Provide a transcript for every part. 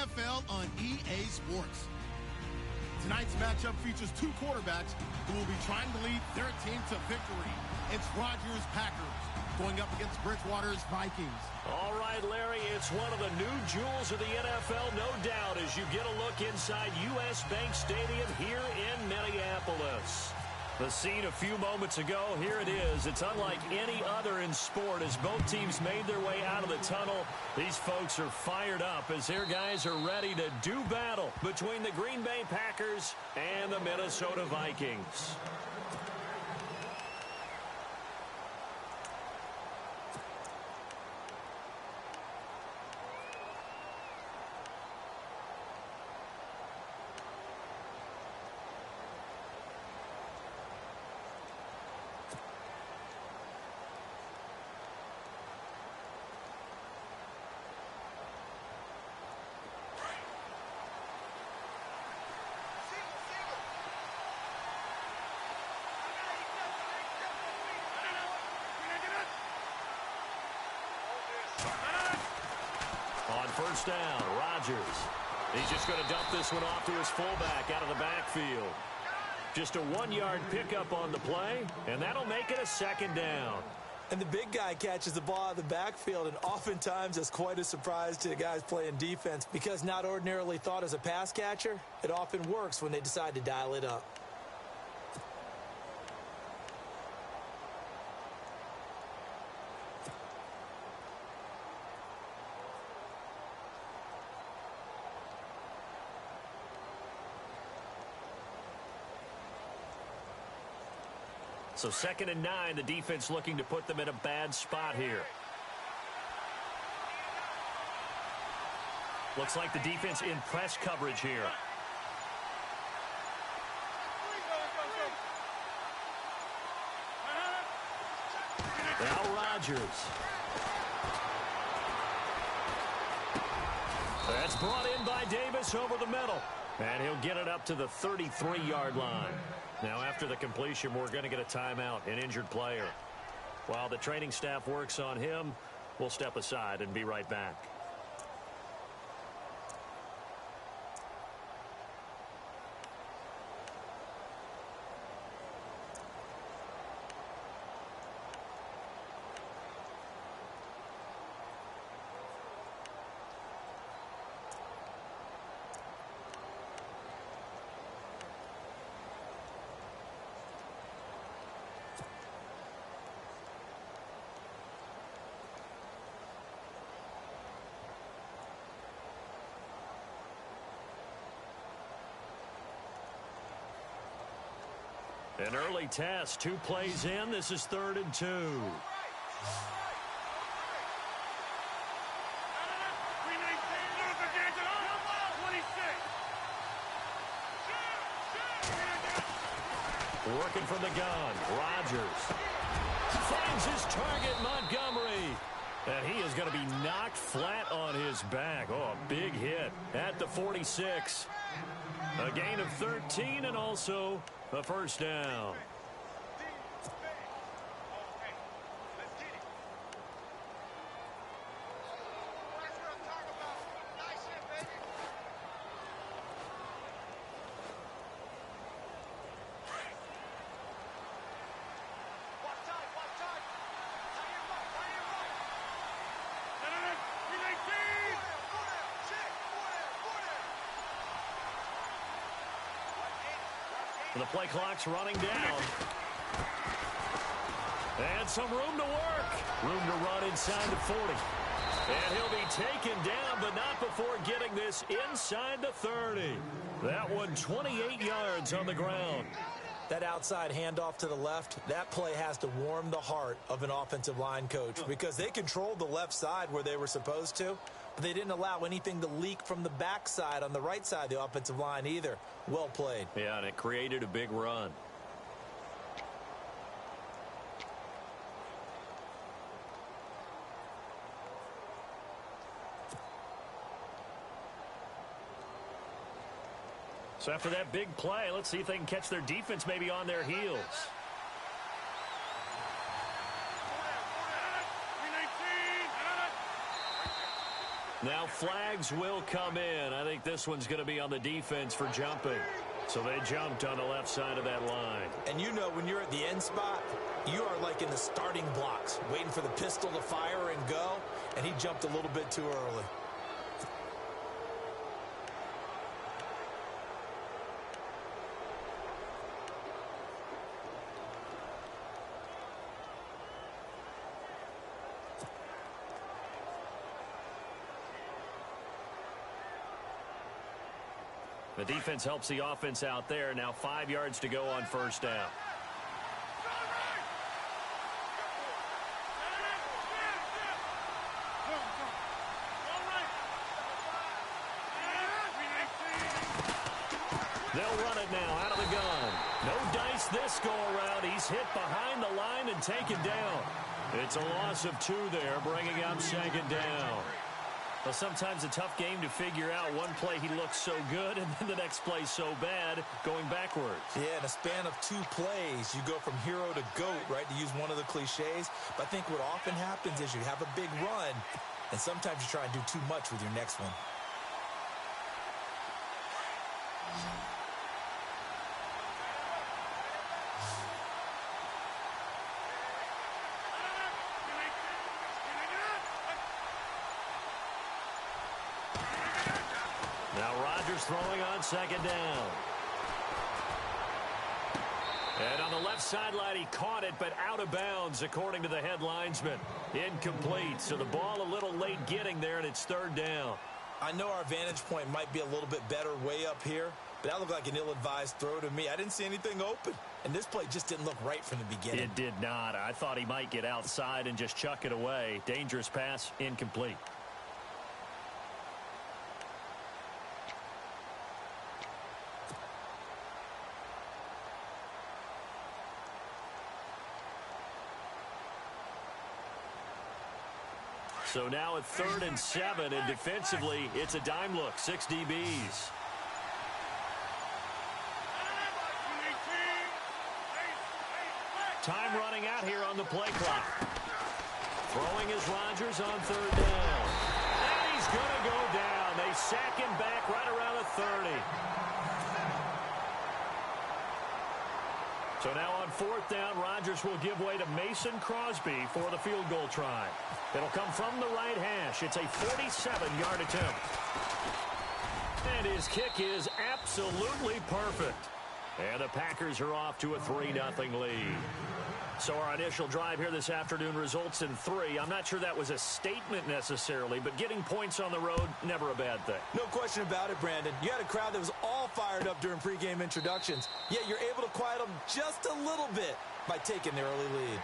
NFL on EA Sports. Tonight's matchup features two quarterbacks who will be trying to lead their team to victory. It's Rodgers' Packers going up against Bridgewater's Vikings. All right, Larry, it's one of the new jewels of the NFL, no doubt, as you get a look inside U.S. Bank Stadium here in Minneapolis. The scene a few moments ago, here it is. It's unlike any other in sport as both teams made their way out of the tunnel. These folks are fired up as their guys are ready to do battle between the Green Bay Packers and the Minnesota Vikings. On first down, Rodgers. He's just going to dump this one off to his fullback out of the backfield. Just a 1-yard pickup on the play, and that'll make it a second down. And the big guy catches the ball out of the backfield, and oftentimes it's quite a surprise to the guys playing defense because not ordinarily thought as a pass catcher, it often works when they decide to dial it up. So 2nd and 9, the defense looking to put them in a bad spot here. Looks like the defense in press coverage here. Now Rodgers. That's brought in by Davis over the middle. And he'll get it up to the 33-yard line. Now, after the completion, we're going to get a timeout, an injured player. While the training staff works on him, we'll step aside and be right back. An early test, 2 plays in. This is 3rd and 2. Working from the gun, Rodgers finds his target, Montgomery. And he is going to be knocked flat on his back. Oh, a big hit at the 46. A gain of 13 and also a first down. The play clock's running down. And some room to work. Room to run inside the 40. And he'll be taken down, but not before getting this inside the 30. That one 28 yards on the ground. That outside handoff to the left, that play has to warm the heart of an offensive line coach because they controlled the left side where they were supposed to, but they didn't allow anything to leak from the backside on the right side of the offensive line either. Well played. Yeah, and it created a big run. So after that big play, let's see if they can catch their defense maybe on their heels. Now flags will come in. I think this one's going to be on the defense for jumping. So they jumped on the left side of that line. And you know when you're at the end spot, you are like in the starting blocks, waiting for the pistol to fire and go, and he jumped a little bit too early. The defense helps the offense out there. Now 5 yards to go on first down. They'll run it now out of the gun. No dice this go around. He's hit behind the line and taken down. It's a loss of 2 there, bringing up second down. Well, sometimes a tough game to figure out. One play he looks so good, and then the next play so bad, going backwards. Yeah, in a span of 2 plays, you go from hero to GOAT, right, to use one of the cliches. But I think what often happens is you have a big run, and sometimes you try and do too much with your next one. Throwing on second down. And on the left sideline, he caught it, but out of bounds, according to the head linesman. Incomplete, so the ball a little late getting there, and it's third down. I know our vantage point might be a little bit better way up here, but that looked like an ill-advised throw to me. I didn't see anything open, and this play just didn't look right from the beginning. It did not. I thought he might get outside and just chuck it away. Dangerous pass, incomplete. So now at 3rd and 7, and defensively, it's a dime look, 6 DBs. Time running out here on the play clock. Throwing is Rodgers on 3rd down. And he's going to go down. They sack him back right around the 30. So now on 4th down, Rodgers will give way to Mason Crosby for the field goal try. It'll come from the right hash. It's a 47-yard attempt. And his kick is absolutely perfect. And the Packers are off to a 3-0 lead. So our initial drive here this afternoon results in 3. I'm not sure that was a statement necessarily, but getting points on the road, never a bad thing. No question about it, Brandon. You had a crowd that was all fired up during pregame introductions, yet you're able to quiet them just a little bit by taking the early lead.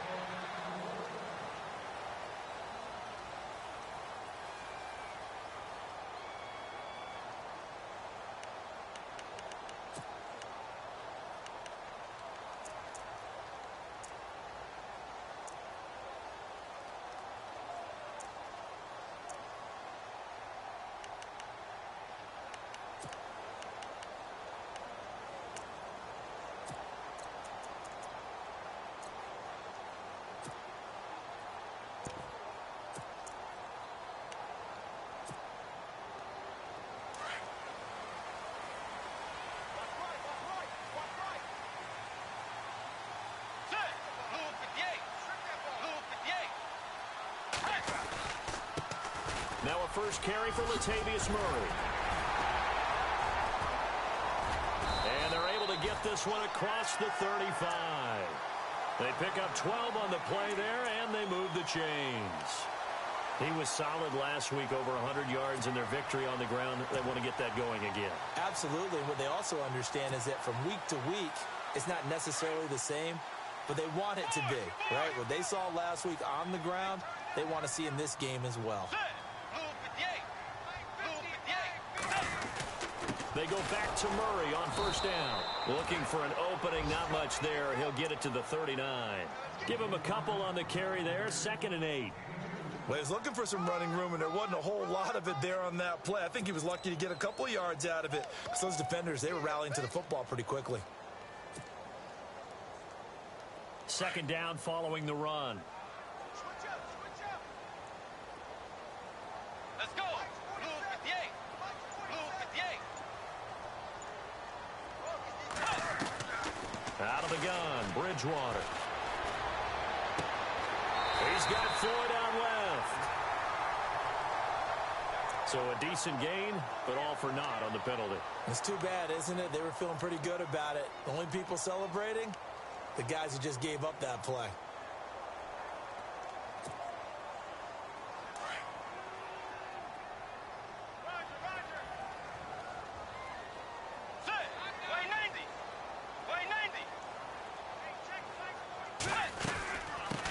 Now a first carry for Latavius Murray. And they're able to get this one across the 35. They pick up 12 on the play there, and they move the chains. He was solid last week, over 100 yards in their victory on the ground. They want to get that going again. Absolutely. What they also understand is that from week to week, it's not necessarily the same, but they want it to be, right? What they saw last week on the ground, they want to see in this game as well. They go back to Murray on first down. Looking for an opening, not much there. He'll get it to the 39. Give him a couple on the carry there, 2nd and 8. Well, he was looking for some running room, and there wasn't a whole lot of it there on that play. I think he was lucky to get a couple of yards out of it, because those defenders, they were rallying to the football pretty quickly. 2nd down following the run. Let's go. Bridgewater. He's got Floyd out left. So a decent gain, but all for naught on the penalty. It's too bad, isn't it? They were feeling pretty good about it. The only people celebrating, the guys who just gave up that play.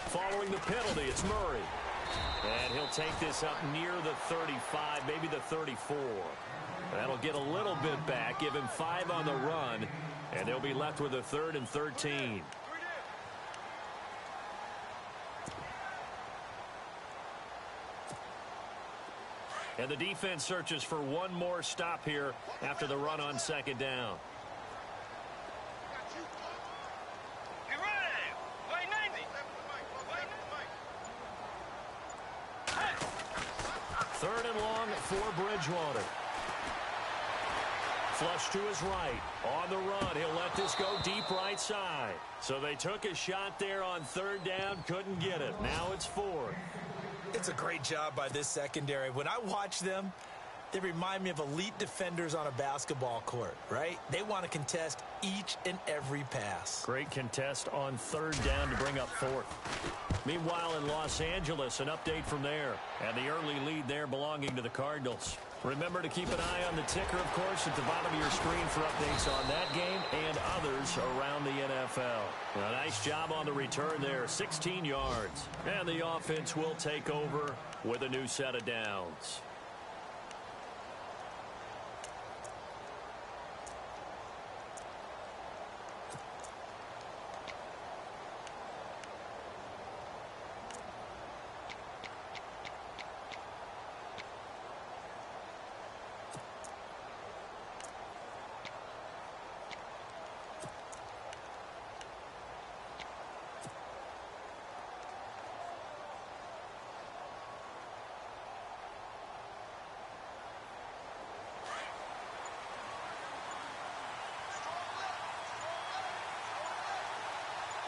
Following the penalty, it's Murray. And he'll take this up near the 35, maybe the 34. That'll get a little bit back, give him 5 on the run, and they'll be left with a 3rd and 13. And the defense searches for one more stop here after the run on 2nd down. Third and long for Bridgewater. Flush to his right. On the run, he'll let this go deep right side. So they took a shot there on 3rd down, couldn't get it. Now it's 4th. It's a great job by this secondary. When I watch them, they remind me of elite defenders on a basketball court, right? They want to contest each and every pass. Great contest on 3rd down to bring up 4th. Meanwhile, in Los Angeles, an update from there. And the early lead there belonging to the Cardinals. Remember to keep an eye on the ticker, of course, at the bottom of your screen for updates on that game and others around the NFL. A nice job on the return there, 16 yards. And the offense will take over with a new set of downs.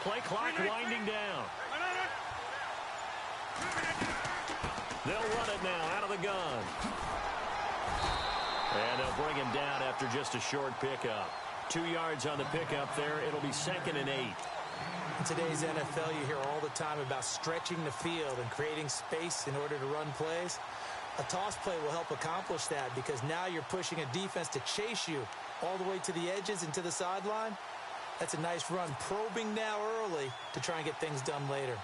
Play clock winding down. They'll run it now out of the gun. And they'll bring him down after just a short pickup. 2 yards on the pickup there. It'll be 2nd and 8. In today's NFL, you hear all the time about stretching the field and creating space in order to run plays. A toss play will help accomplish that because now you're pushing a defense to chase you all the way to the edges and to the sideline. That's a nice run, probing now early to try and get things done later.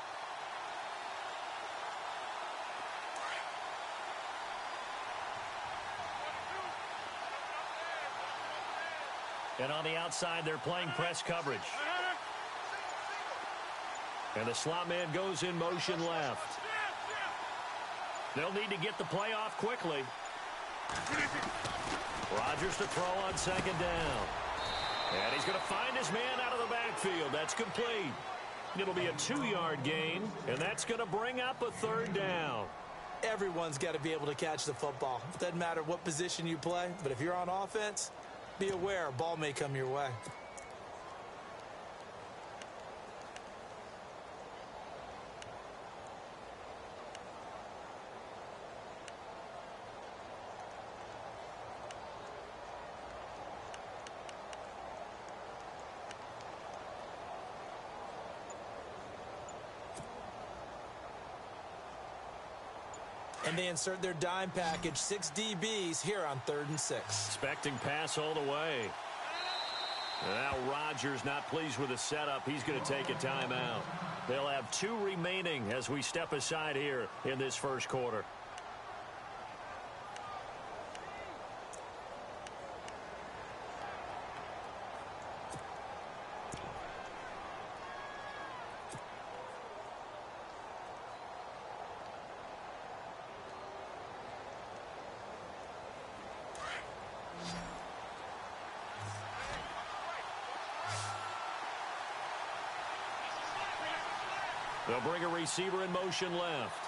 And on the outside, they're playing press coverage. And the slot man goes in motion left. They'll need to get the play off quickly. Rodgers to throw on 2nd down. And he's going to find his man out of the backfield. That's complete. It'll be a 2-yard gain, and that's going to bring up a 3rd down. Everyone's got to be able to catch the football. It doesn't matter what position you play, but if you're on offense, be aware a ball may come your way. And they insert their dime package, 6 DBs here on 3rd and 6. Expecting pass all the way. Now Rodgers not pleased with the setup. He's going to take a timeout. They'll have 2 remaining as we step aside here in this first quarter. They'll bring a receiver in motion left.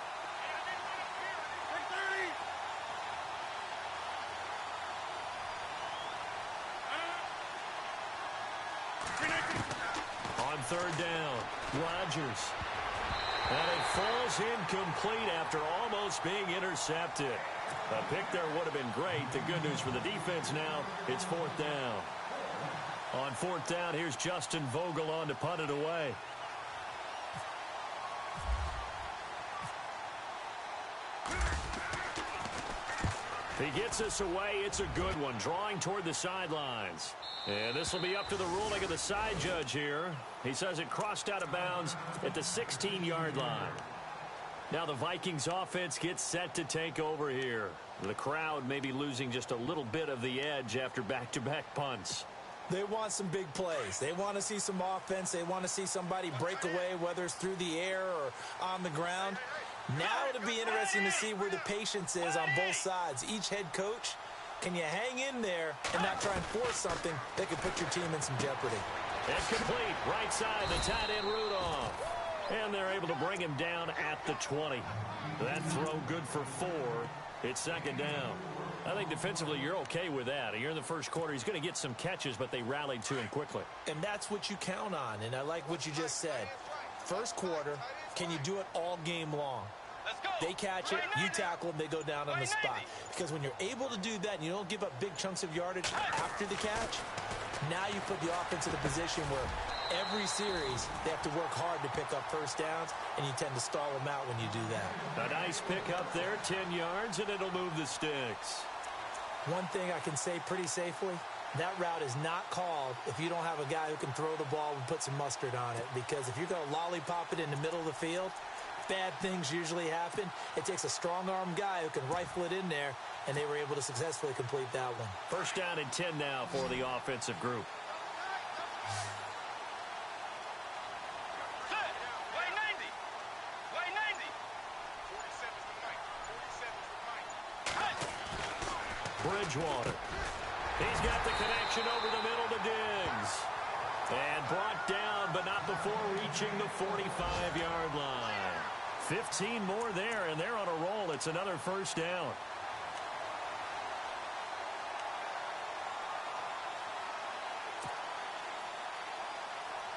On third down. Rodgers. And it falls incomplete after almost being intercepted. A pick there would have been great. The good news for the defense now, it's fourth down. On fourth down, here's Justin Vogel on to punt it away. He gets us away. It's a good one, drawing toward the sidelines. And this will be up to the ruling of the side judge here. He says it crossed out of bounds at the 16-yard line. Now the Vikings offense gets set to take over here. The crowd may be losing just a little bit of the edge after back-to-back punts. They want some big plays. They want to see some offense. They want to see somebody break away, whether it's through the air or on the ground. Now it'll be interesting to see where the patience is on both sides. Each head coach, can you hang in there and not try and force something that could put your team in some jeopardy? It's complete. Right side, the tight end Rudolph. And they're able to bring him down at the 20. That throw good for 4. It's second down. I think defensively you're okay with that. You're in the first quarter. He's going to get some catches, but they rallied to him quickly. And that's what you count on, and I like what you just said. First quarter, can you do it all game long? They catch it, you tackle them, they go down on the spot. Because when you're able to do that and you don't give up big chunks of yardage after the catch, now you put the offense in a position where every series they have to work hard to pick up first downs, and you tend to stall them out when you do that. A nice pick up there, 10 yards, and it'll move the sticks. One thing I can say pretty safely, that route is not called if you don't have a guy who can throw the ball and put some mustard on it. Because if you're going to lollipop it in the middle of the field, bad things usually happen. It takes a strong-arm guy who can rifle it in there, and they were able to successfully complete that one. First down and 10 now for the offensive group. Bridgewater. He's got the connection over the middle to Diggs. And brought down, but not before reaching the 45-yard line. 15 more there, and they're on a roll. It's another first down.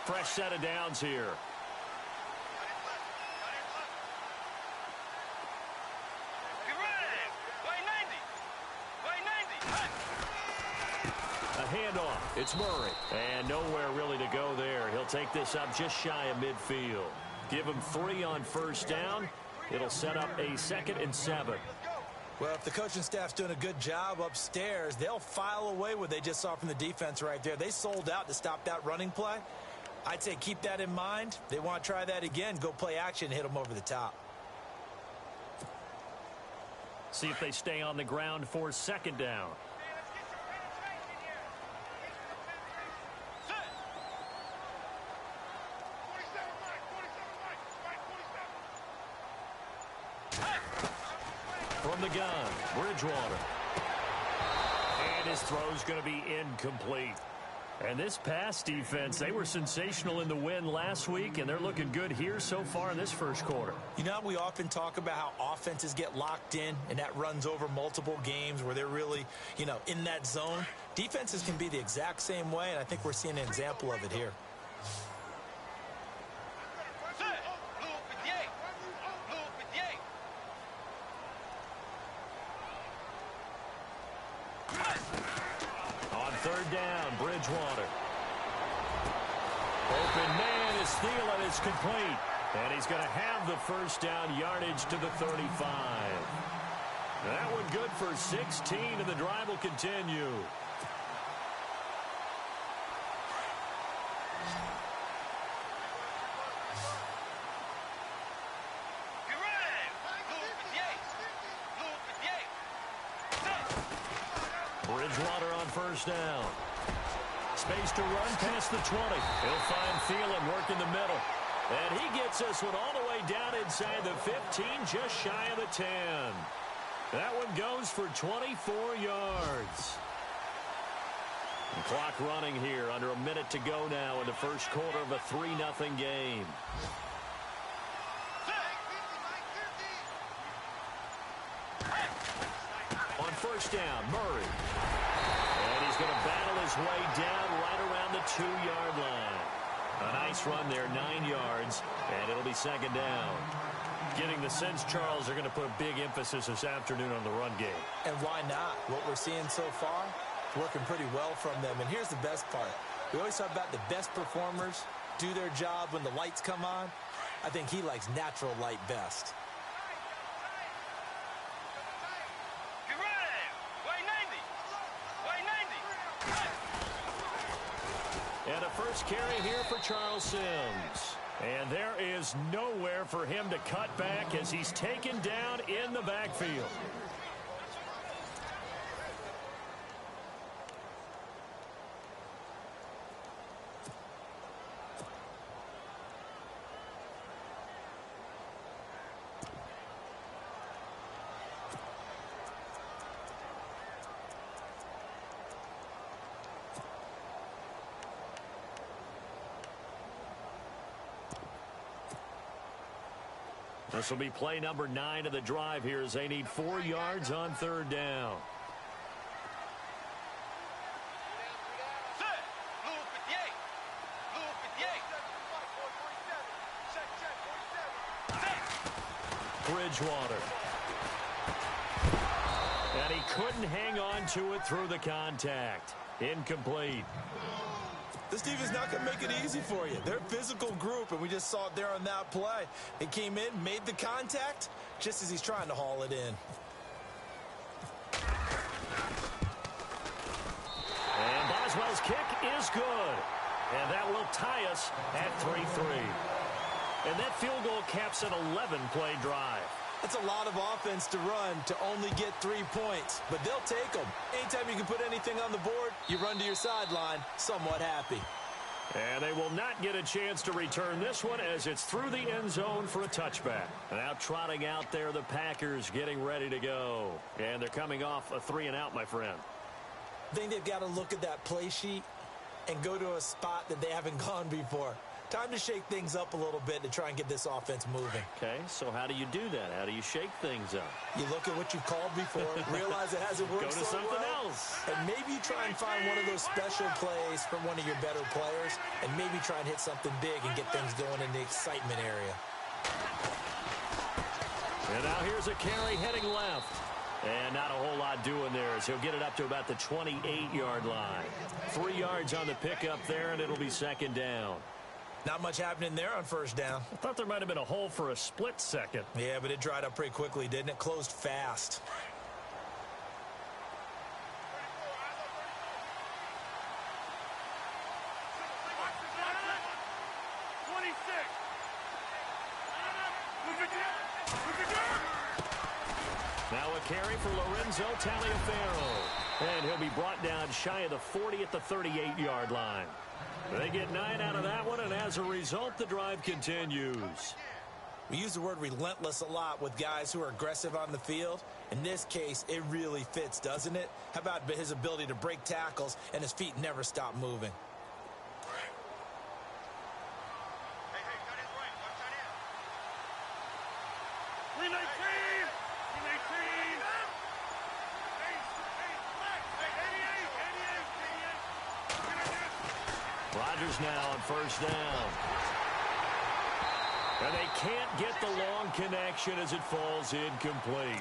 Fresh set of downs here. Handoff. It's Murray. And nowhere really to go there. He'll take this up just shy of midfield. Give him 3 on first down. It'll set up a 2nd and 7. Well, if the coaching staff's doing a good job upstairs, they'll file away what they just saw from the defense right there. They sold out to stop that running play. I'd say keep that in mind. They want to try that again. Go play action and hit them over the top. See if they stay on the ground for 2nd down. From the gun, Bridgewater. And his throw's going to be incomplete. And this pass defense, they were sensational in the win last week, and they're looking good here so far in this first quarter. You know, we often talk about how offenses get locked in, and that runs over multiple games where they're really, in that zone. Defenses can be the exact same way, and I think we're seeing an example of it here. Bridgewater. Open man is Thielen. It's complete. And he's going to have the first down yardage to the 35. That one good for 16, and the drive will continue. Bridgewater on first down. Space to run past the 20. He'll find Thielen working the middle. And he gets us one all the way down inside the 15, just shy of the 10. That one goes for 24 yards. And clock running here, under a minute to go now in the first quarter of a 3-0 game. On first down, Murray. And he's going to battle his way down right around the 2-yard line. A nice run there, 9 yards, and it'll be second down. Getting the sense, Charles, are going to put a big emphasis this afternoon on the run game. And why not? What we're seeing so far, working pretty well from them. And here's the best part. We always talk about the best performers do their job when the lights come on. I think he likes natural light best. And a first carry here for Charles Sims. And there is nowhere for him to cut back as he's taken down in the backfield. This will be play number 9 of the drive here as they need 4 yards on third down. Bridgewater. And he couldn't hang on to it through the contact. Incomplete. This defense not going to make it easy for you. They're a physical group, and we just saw it there on that play. It came in, made the contact, just as he's trying to haul it in. And Boswell's kick is good. And that will tie us at 3-3. And that field goal caps an 11-play drive. That's a lot of offense to run to only get 3 points, but they'll take them. Anytime you can put anything on the board, you run to your sideline somewhat happy. And they will not get a chance to return this one as it's through the end zone for a touchback. Now trotting out there, the Packers getting ready to go. And they're coming off a 3-and-out, my friend. I think they've got to look at that play sheet and go to a spot that they haven't gone before. Time to shake things up a little bit to try and get this offense moving. Okay, so how do you do that? How do you shake things up? You look at what you called before, realize it hasn't worked Go to so something well, else. and maybe you try and find one of those special plays from one of your better players, and maybe try and hit something big and get things going in the excitement area. And now here's a carry heading left. And not a whole lot doing there as he'll get it up to about the 28-yard line. 3 yards on the pickup there, and it'll be second down. Not much happening there on first down. I thought there might have been a hole for a split second. Yeah, but it dried up pretty quickly, didn't it? Closed fast. Now a carry for Lorenzo Taliaferro. And he'll be brought down shy of the 40 at the 38-yard line. They get 9 out of that one, and as a result, the drive continues. We use the word relentless a lot with guys who are aggressive on the field. In this case, it really fits, doesn't it? How about his ability to break tackles and his feet never stop moving? Rodgers now on first down. And they can't get the long connection as it falls incomplete.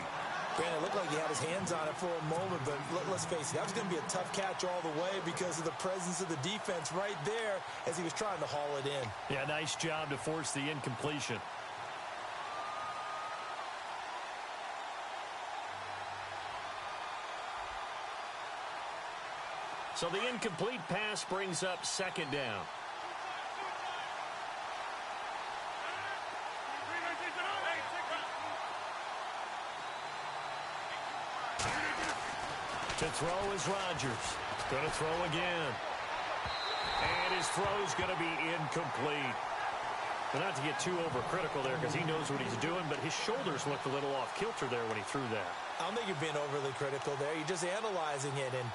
Brandon, it looked like he had his hands on it for a moment, but let's face it, that was going to be a tough catch all the way because of the presence of the defense right there as he was trying to haul it in. Yeah, nice job to force the incompletion. So the incomplete pass brings up second down. To throw is Rodgers. Going to throw again. And his throw's going to be incomplete. But not to get too overcritical there because he knows what he's doing, but his shoulders looked a little off kilter there when he threw that. I don't think you're being overly critical there. You're just analyzing it, and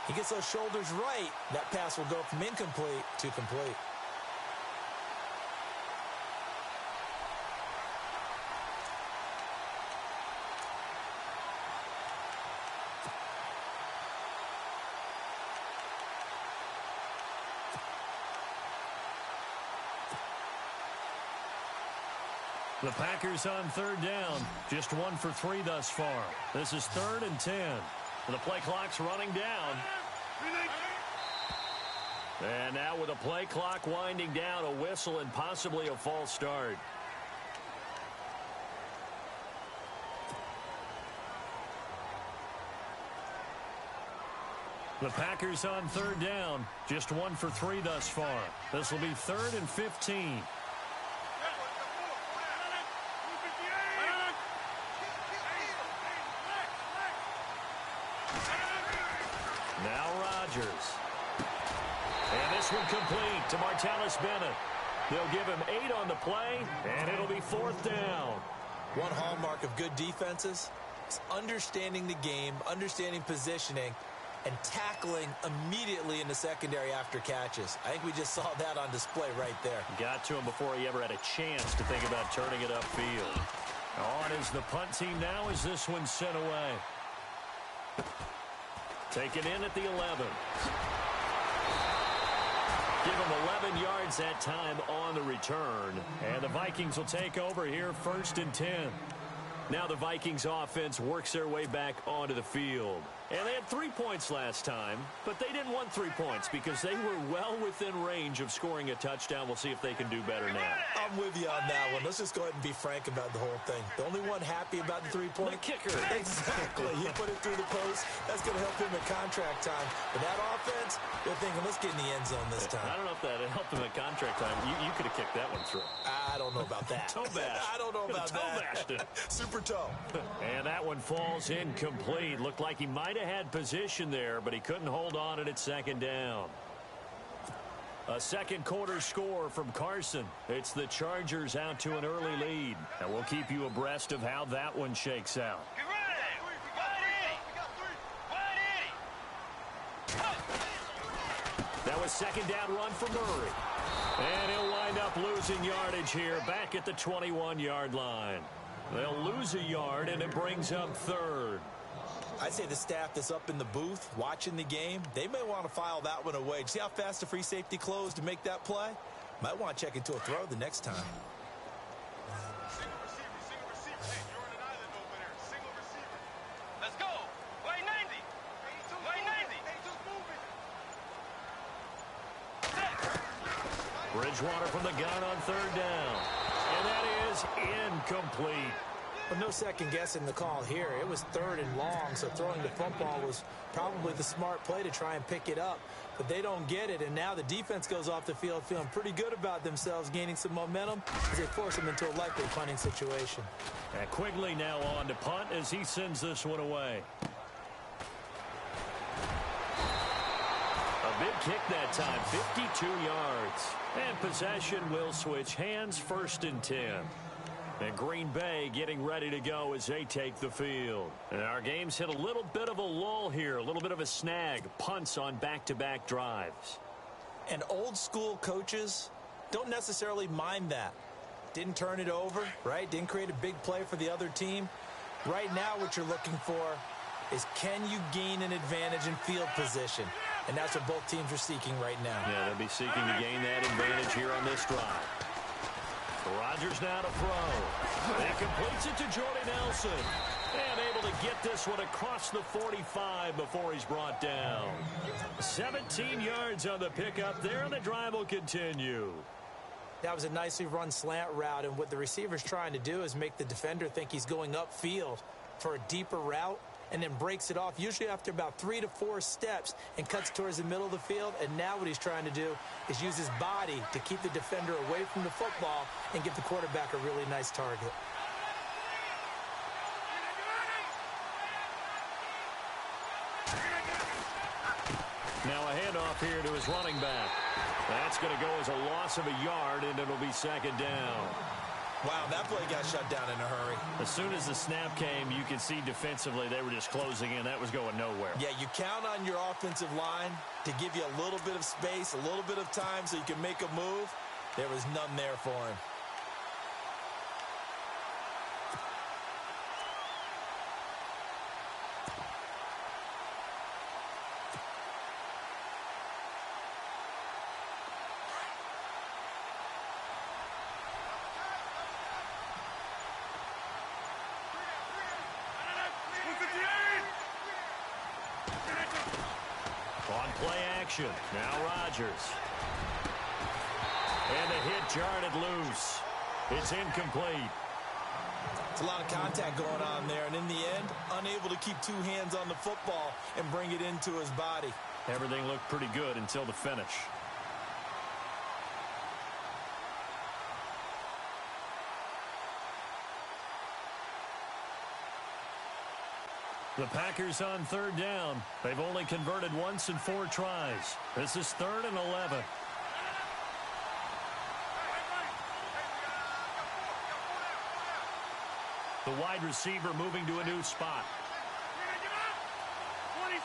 he gets those shoulders right. That pass will go from incomplete to complete. The Packers on third down. Just 1 for 3 thus far. This is 3rd and 10. The play clock's running down. And now with the play clock winding down, a whistle and possibly a false start. The Packers on third down. Just 1 for 3 thus far. This will be 3rd and 15. Now Rodgers. And this one complete to Martellus Bennett. They'll give him 8 on the play, and it'll be 4th down. One hallmark of good defenses is understanding the game, understanding positioning, and tackling immediately in the secondary after catches. I think we just saw that on display right there. Got to him before he ever had a chance to think about turning it upfield. On is the punt team now as this one's sent away. Taken in at the 11. Give him 11 yards that time on the return. And the Vikings will take over here 1st and 10. Now the Vikings offense works their way back onto the field. And they had 3 points last time, but they didn't want 3 points because they were well within range of scoring a touchdown. We'll see if they can do better now. I'm with you on that one. Let's just go ahead and be frank about the whole thing. The only one happy about the 3-point? The kicker. Exactly. He put it through the post. That's going to help him at contract time. But that offense, they're thinking, let's get in the end zone this time. I don't know if that helped him at contract time. You could have kicked that one through. I don't know about that. Toe bash. I don't know about toe that. Bashed it. Super toe. And that one falls incomplete. Looked like he might have had position there, but he couldn't hold on at 2nd down. A second quarter score from Carson. It's the Chargers out to an early lead. And we'll keep you abreast of how that one shakes out. That was 2nd down run for Murray. And he'll wind up losing yardage here back at the 21-yard line. They'll lose a yard, and it brings up 3rd. I'd say the staff that's up in the booth watching the game, they may want to file that one away. See how fast the free safety closed to make that play? Might want to check into a throw the next time. Single receiver. Hey, you're on an island over there. Single receiver. Let's go. Line 90. Line 90. Hey, just moving. Bridgewater from the gun on 3rd down. And that is incomplete. But no second guessing the call here. It was 3rd and long, so throwing the football was probably the smart play to try and pick it up. But they don't get it, and now the defense goes off the field feeling pretty good about themselves, gaining some momentum as they force them into a likely punting situation. And Quigley now on to punt as he sends this one away. A big kick that time, 52 yards. And possession will switch hands, 1st and 10. And Green Bay getting ready to go as they take the field. And our game's hit a little bit of a lull here, a little bit of a snag. Punts on back-to-back drives. And old school coaches don't necessarily mind that. Didn't turn it over, right? Didn't create a big play for the other team. Right now what you're looking for is can you gain an advantage in field position? And that's what both teams are seeking right now. Yeah, they'll be seeking to gain that advantage here on this drive. Rodgers now to throw. He completes it to Jordy Nelson. And able to get this one across the 45 before he's brought down. 17 yards on the pickup there, and the drive will continue. That was a nicely run slant route, and what the receiver's trying to do is make the defender think he's going upfield for a deeper route, and then breaks it off, usually after about 3 to 4 steps, and cuts towards the middle of the field. And now what he's trying to do is use his body to keep the defender away from the football and give the quarterback a really nice target. Now a handoff here to his running back. That's going to go as a loss of a yard, and it'll be 2nd down. Wow, that play got shut down in a hurry. As soon as the snap came, you could see defensively they were just closing in. That was going nowhere. Yeah, you count on your offensive line to give you a little bit of space, a little bit of time so you can make a move. There was none there for him. On play action, now Rodgers. And the hit jarred it loose. It's incomplete. It's a lot of contact going on there, and in the end, unable to keep two hands on the football and bring it into his body. Everything looked pretty good until the finish. The Packers on third down. They've only converted once in 4 tries. This is 3rd and 11. The wide receiver moving to a new spot. 26.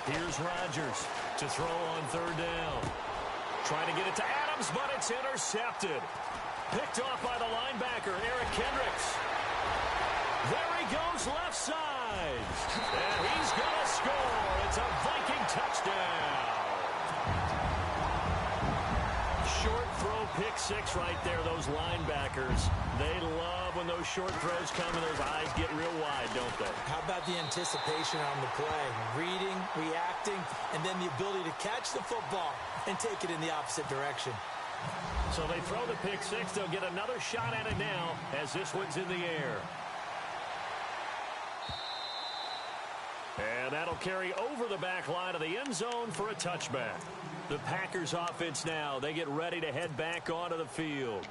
Here's Rodgers to throw on third down. Trying to get it to Adams, but it's intercepted. Picked off by the linebacker, Eric Kendricks. There he goes, left side. And he's going to score. It's a Viking touchdown. Short throw, pick six right there, those linebackers. They love when those short throws come and those eyes get real wide, don't they? How about the anticipation on the play? Reading, reacting, and then the ability to catch the football and take it in the opposite direction. So they throw the pick six. They'll get another shot at it now as this one's in the air. And that'll carry over the back line of the end zone for a touchback. The Packers offense now, they get ready to head back onto the field.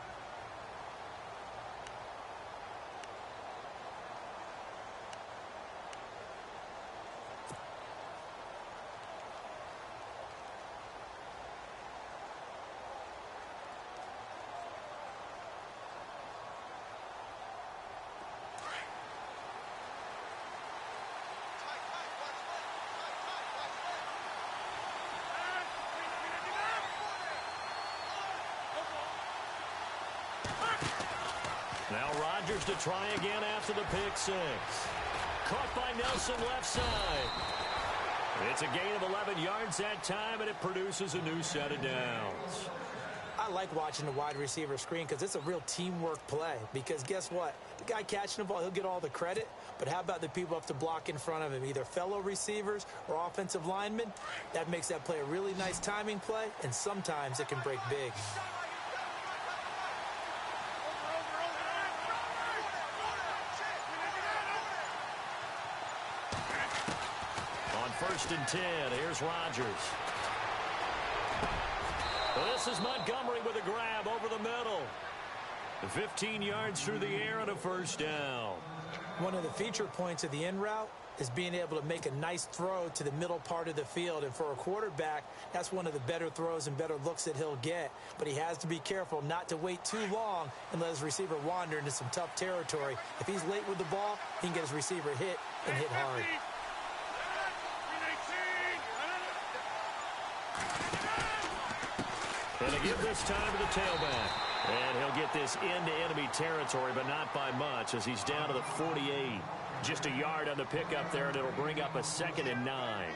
Now Rodgers to try again after the pick six. Caught by Nelson left side. It's a gain of 11 yards that time, and it produces a new set of downs. I like watching the wide receiver screen because it's a real teamwork play. Because guess what? The guy catching the ball, he'll get all the credit. But how about the people up to block in front of him, either fellow receivers or offensive linemen? That makes that play a really nice timing play, and sometimes it can break big. On 1st and 10, here's Rodgers. This is Montgomery with a grab over the middle. 15 yards through the air and a first down. One of the feature points of the in route is being able to make a nice throw to the middle part of the field. And for a quarterback, that's one of the better throws and better looks that he'll get. But he has to be careful not to wait too long and let his receiver wander into some tough territory. If he's late with the ball, he can get his receiver hit and hit hard. And they give this time to the tailback. And he'll get this into enemy territory, but not by much as he's down to the 48. Just a yard on the pickup there, and it'll bring up a 2nd and 9.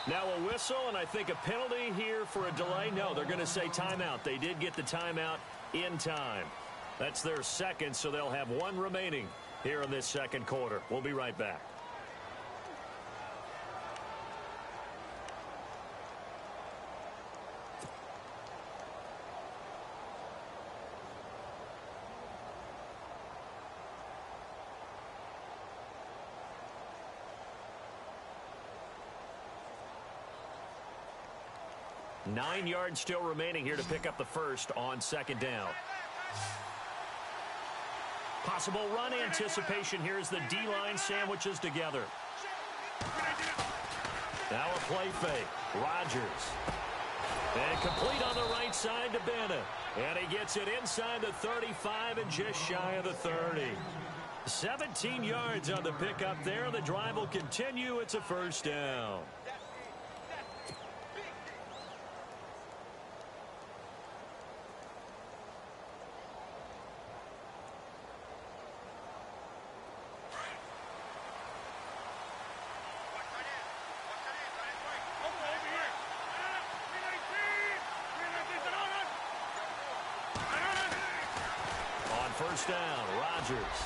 Now a whistle, and I think a penalty here for a delay. No, they're going to say timeout. They did get the timeout in time. That's their second, so they'll have one remaining here in this second quarter. We'll be right back. Nine yards still remaining here to pick up the first on 2nd down. Possible run anticipation here as the D-line sandwiches together. Now a play fake. Rodgers. And complete on the right side to Bennett. And he gets it inside the 35 and just shy of the 30. 17 yards on the pickup there. The drive will continue. It's a first down. First down, Rodgers.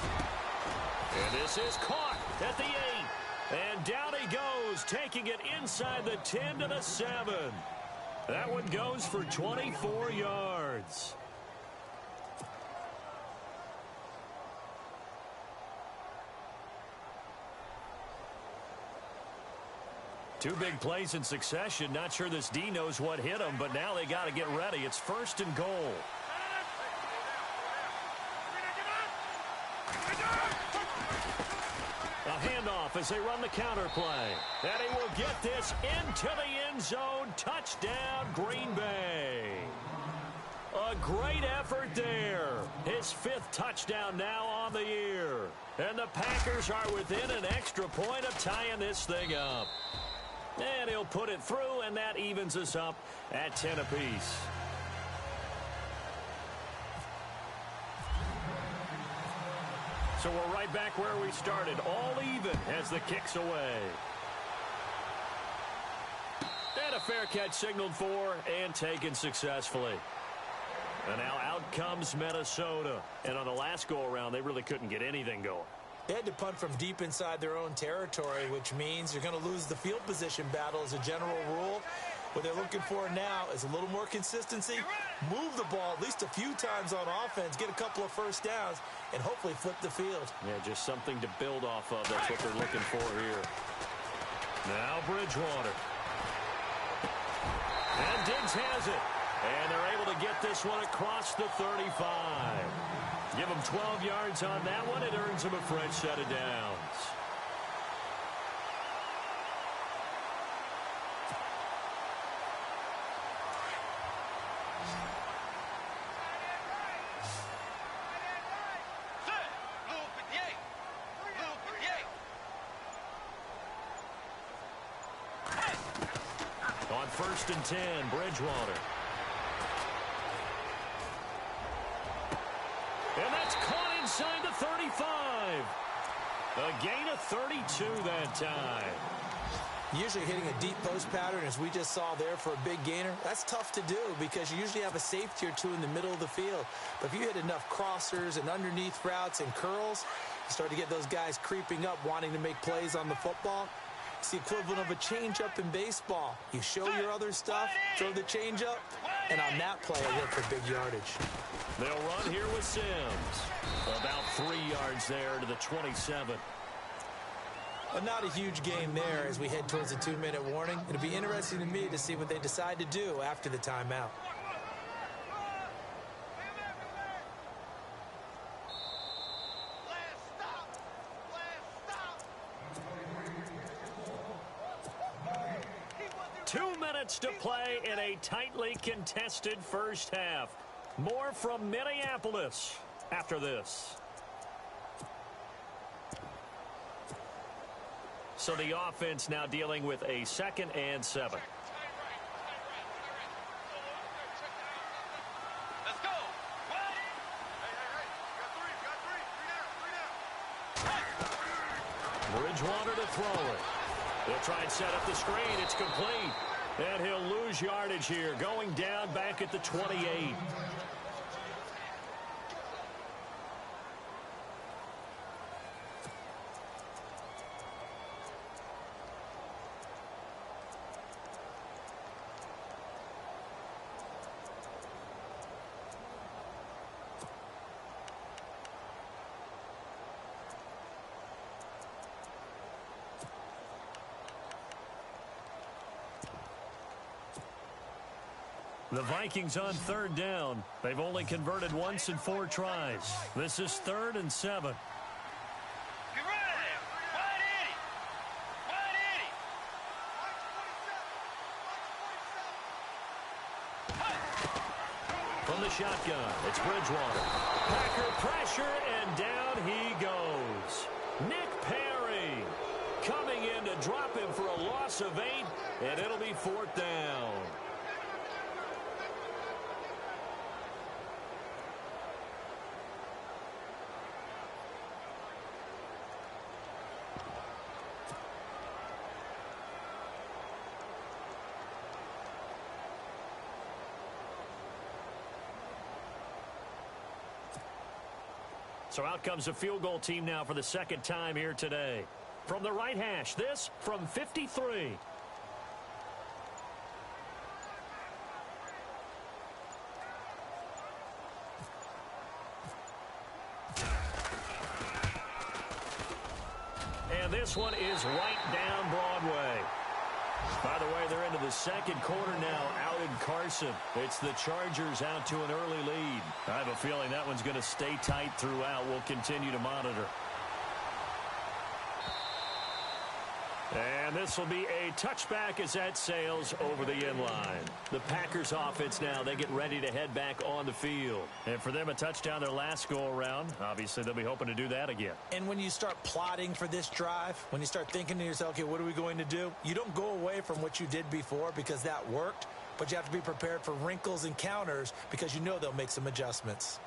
And this is caught at the 8. And down he goes, taking it inside the 10 to the 7. That one goes for 24 yards. Two big plays in succession. Not sure this D knows what hit him, but now they got to get ready. It's first and goal. A handoff as they run the counter play. And he will get this into the end zone. Touchdown, Green Bay. A great effort there. His 5th touchdown now on the year. And the Packers are within an extra point of tying this thing up. And he'll put it through, and that evens us up at 10 apiece. So we're right back where we started, all even as the kick's away. And a fair catch signaled for and taken successfully. And now out comes Minnesota. And on the last go-around, they really couldn't get anything going. They had to punt from deep inside their own territory, which means you're going to lose the field position battle as a general rule. What they're looking for now is a little more consistency, move the ball at least a few times on offense, get a couple of first downs, and hopefully flip the field. Yeah, just something to build off of. That's what they're looking for here. Now Bridgewater. And Diggs has it. And they're able to get this one across the 35. Give them 12 yards on that one. It earns them a fresh set of downs. On 1st and 10, Bridgewater. And that's caught inside the 35. A gain of 32 that time. Usually hitting a deep post pattern, as we just saw there for a big gainer, that's tough to do because you usually have a safety or two in the middle of the field. But if you hit enough crossers and underneath routes and curls, you start to get those guys creeping up, wanting to make plays on the football. It's the equivalent of a changeup in baseball. You show your other stuff, throw the changeup, and on that play, I look for big yardage. They'll run here with Sims. About 3 yards there to the 27. But not a huge game there as we head towards the 2-minute warning. It'll be interesting to me to see what they decide to do after the timeout. To play in a tightly contested first half. More from Minneapolis after this. So the offense now dealing with a 2nd and 7. Let's go. Hey, Bridgewater to throw it. They'll try and set up the screen. It's complete. And he'll lose yardage here, going down back at the 28. The Vikings on 3rd down. They've only converted once in 4 tries. This is 3rd and 7. Get ready! Wide 80! From the shotgun, it's Bridgewater. Packer pressure, and down he goes. Nick Perry coming in to drop him for a loss of 8, and it'll be 4th down. So out comes the field goal team now for the 2nd time here today. From the right hash, this from 53. And this one is right down Broadway. By the way, they're into the 2nd quarter now out in Carson. It's the Chargers out to an early lead. I have a feeling that one's going to stay tight throughout. We'll continue to monitor. And this will be a touchback as that sails over the end line. The Packers offense now, they get ready to head back on the field. And for them, a touchdown their last go-around. Obviously, they'll be hoping to do that again. And when you start plotting for this drive, when you start thinking to yourself, okay, what are we going to do? You don't go away from what you did before because that worked, but you have to be prepared for wrinkles and counters because you know they'll make some adjustments.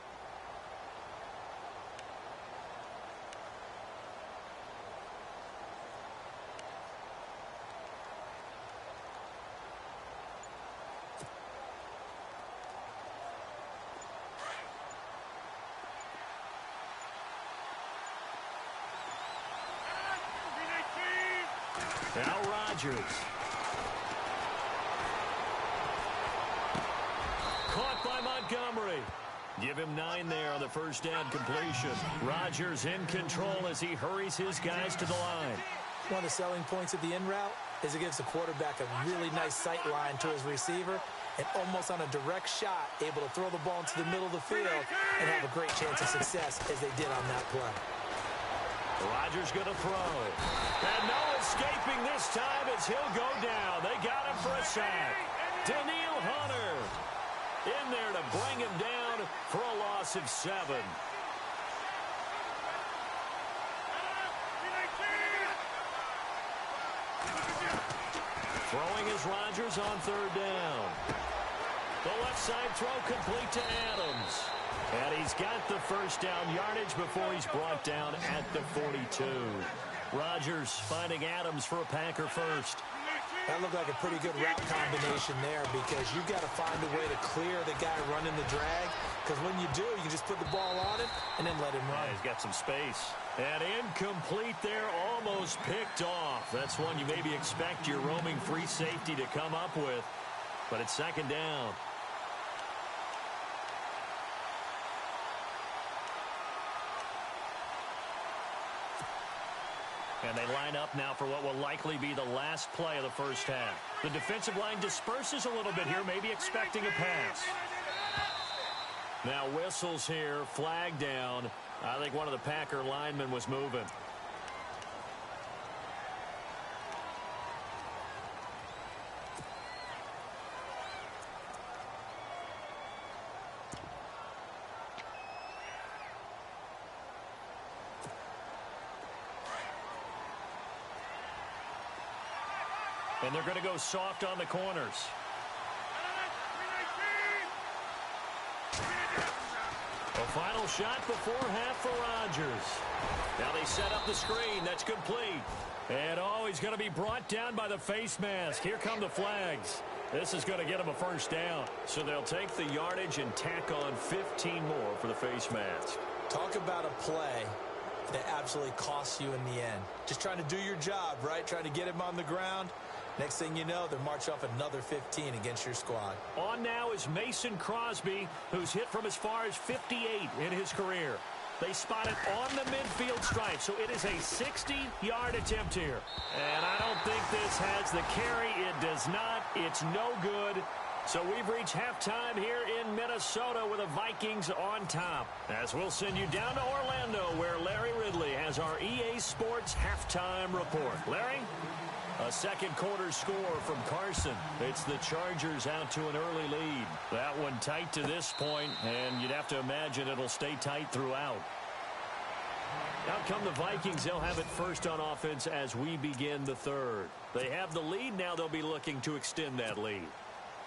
Now Rodgers. Caught by Montgomery. Give him 9 there on the first down completion. Rodgers in control as he hurries his guys to the line. One of the selling points of the in route is it gives the quarterback a really nice sight line to his receiver and almost on a direct shot able to throw the ball into the middle of the field and have a great chance of success as they did on that play. Rodgers going to throw. And no escaping this time as he'll go down. They got him for a sack. Daniil Hunter in there to bring him down for a loss of 7. Throwing is Rodgers on 3rd down. The left side throw complete to Adams. And he's got the first down yardage before he's brought down at the 42. Rodgers finding Adams for a Packer first. That looked like a pretty good route combination there because you've got to find a way to clear the guy running the drag because when you do, you can just put the ball on him and then let him run. Yeah, he's got some space. And incomplete there, almost picked off. That's one you maybe expect your roaming free safety to come up with, but it's 2nd down. And they line up now for what will likely be the last play of the first half. The defensive line disperses a little bit here, maybe expecting a pass. Now whistles here, flag down. I think one of the Packer linemen was moving. And they're going to go soft on the corners. A final shot before half for Rodgers. Now they set up the screen. That's complete. And he's going to be brought down by the face mask. Here come the flags. This is going to get him a first down. So they'll take the yardage and tack on 15 more for the face mask. Talk about a play that absolutely costs you in the end. Just trying to do your job, right? Trying to get him on the ground. Next thing you know, they'll march off another 15 against your squad. On now is Mason Crosby, who's hit from as far as 58 in his career. They spot it on the midfield stripe, so it is a 60-yard attempt here. And I don't think this has the carry. It does not. It's no good. So we've reached halftime here in Minnesota with the Vikings on top. As we'll send you down to Orlando where Larry Ridley has our EA Sports halftime report. Larry? A second quarter score from Carson. It's the Chargers out to an early lead. That one tight to this point, and you'd have to imagine it'll stay tight throughout. Out come the Vikings. They'll have it first on offense as we begin the third. They have the lead. Now they'll be looking to extend that lead.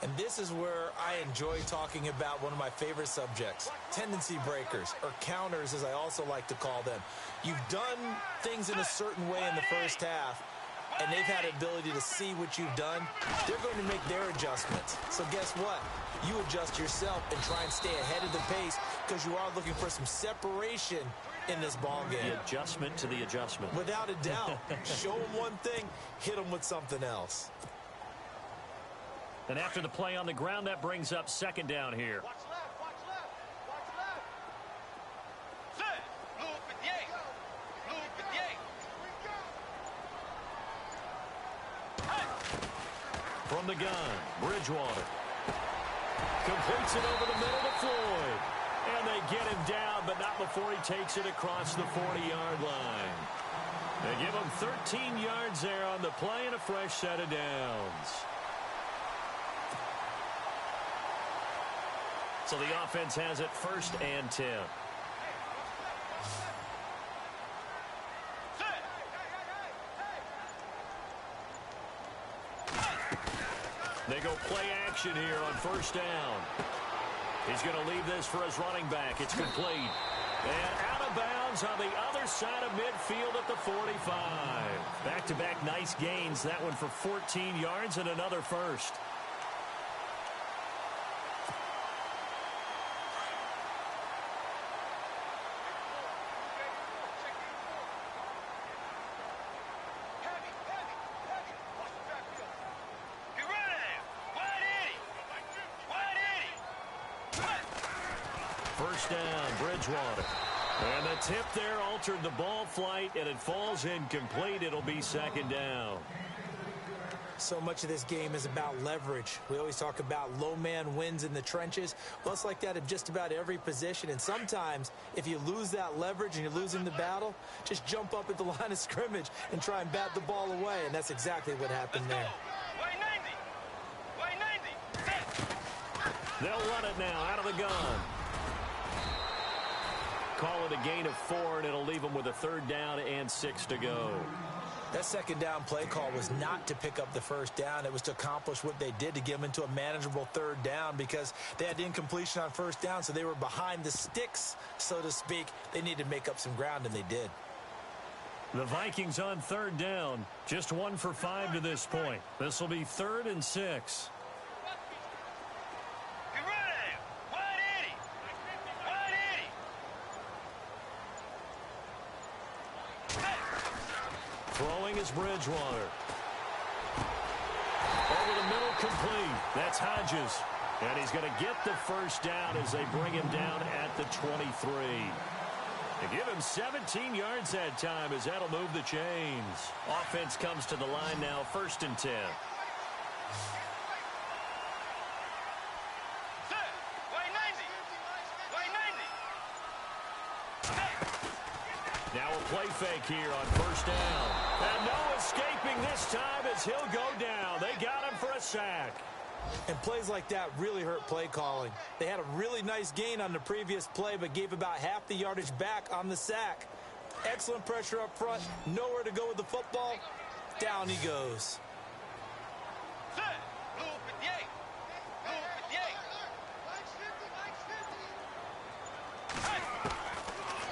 And this is where I enjoy talking about one of my favorite subjects, tendency breakers, or counters as I also like to call them. You've done things in a certain way in the first half, and they've had the ability to see what you've done. They're going to make their adjustments. So guess what? You adjust yourself and try and stay ahead of the pace because you are looking for some separation in this ball game. The adjustment to the adjustment. Without a doubt. Show them one thing, hit them with something else. And after the play on the ground, that brings up second down here. Watch left, watch left, watch left. Set. Blue 58. Blue 58. From the gun, Bridgewater. Completes it over the middle to Floyd. And they get him down, but not before he takes it across the 40-yard line. They give him 13 yards there on the play and a fresh set of downs. So the offense has it first and 10. They go play action here on first down. He's going to leave this for his running back. It's complete. And out of bounds on the other side of midfield at the 45. Back-to-back nice gains. That one for 14 yards and another first. First down, Bridgewater. And the tip there altered the ball flight, and it falls incomplete. It'll be second down. So much of this game is about leverage. We always talk about low man wins in the trenches. Well, it's like that at just about every position. And sometimes, if you lose that leverage and you're losing the battle, just jump up at the line of scrimmage and try and bat the ball away. And that's exactly what happened there. They'll run it now out of the gun. Call it a gain of 4, and it'll leave them with a third down and 6 to go. That second down play call was not to pick up the first down. It was to accomplish what they did, to get them into a manageable third down, because they had incompletion on first down, so they were behind the sticks, so to speak. They needed to make up some ground, and they did. The Vikings on third down, just 1 for 5 to this point. This will be 3rd and 6. Throwing is Bridgewater. Over the middle, complete. That's Hodges. And he's going to get the first down as they bring him down at the 23. They give him 17 yards that time as that'll move the chains. Offense comes to the line now, 1st and 10. Now a play fake here on first down. And no escaping this time as he'll go down. They got him for a sack. And plays like that really hurt play calling. They had a really nice gain on the previous play, but gave about half the yardage back on the sack. Excellent pressure up front. Nowhere to go with the football. Down he goes.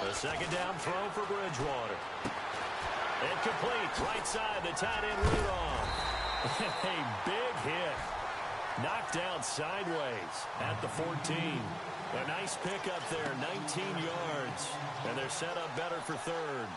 The second down throw for Bridgewater. Incomplete. Right side, the tight end Rudolph. A big hit. Knocked down sideways at the 14. A nice pickup there, 19 yards. And they're set up better for third.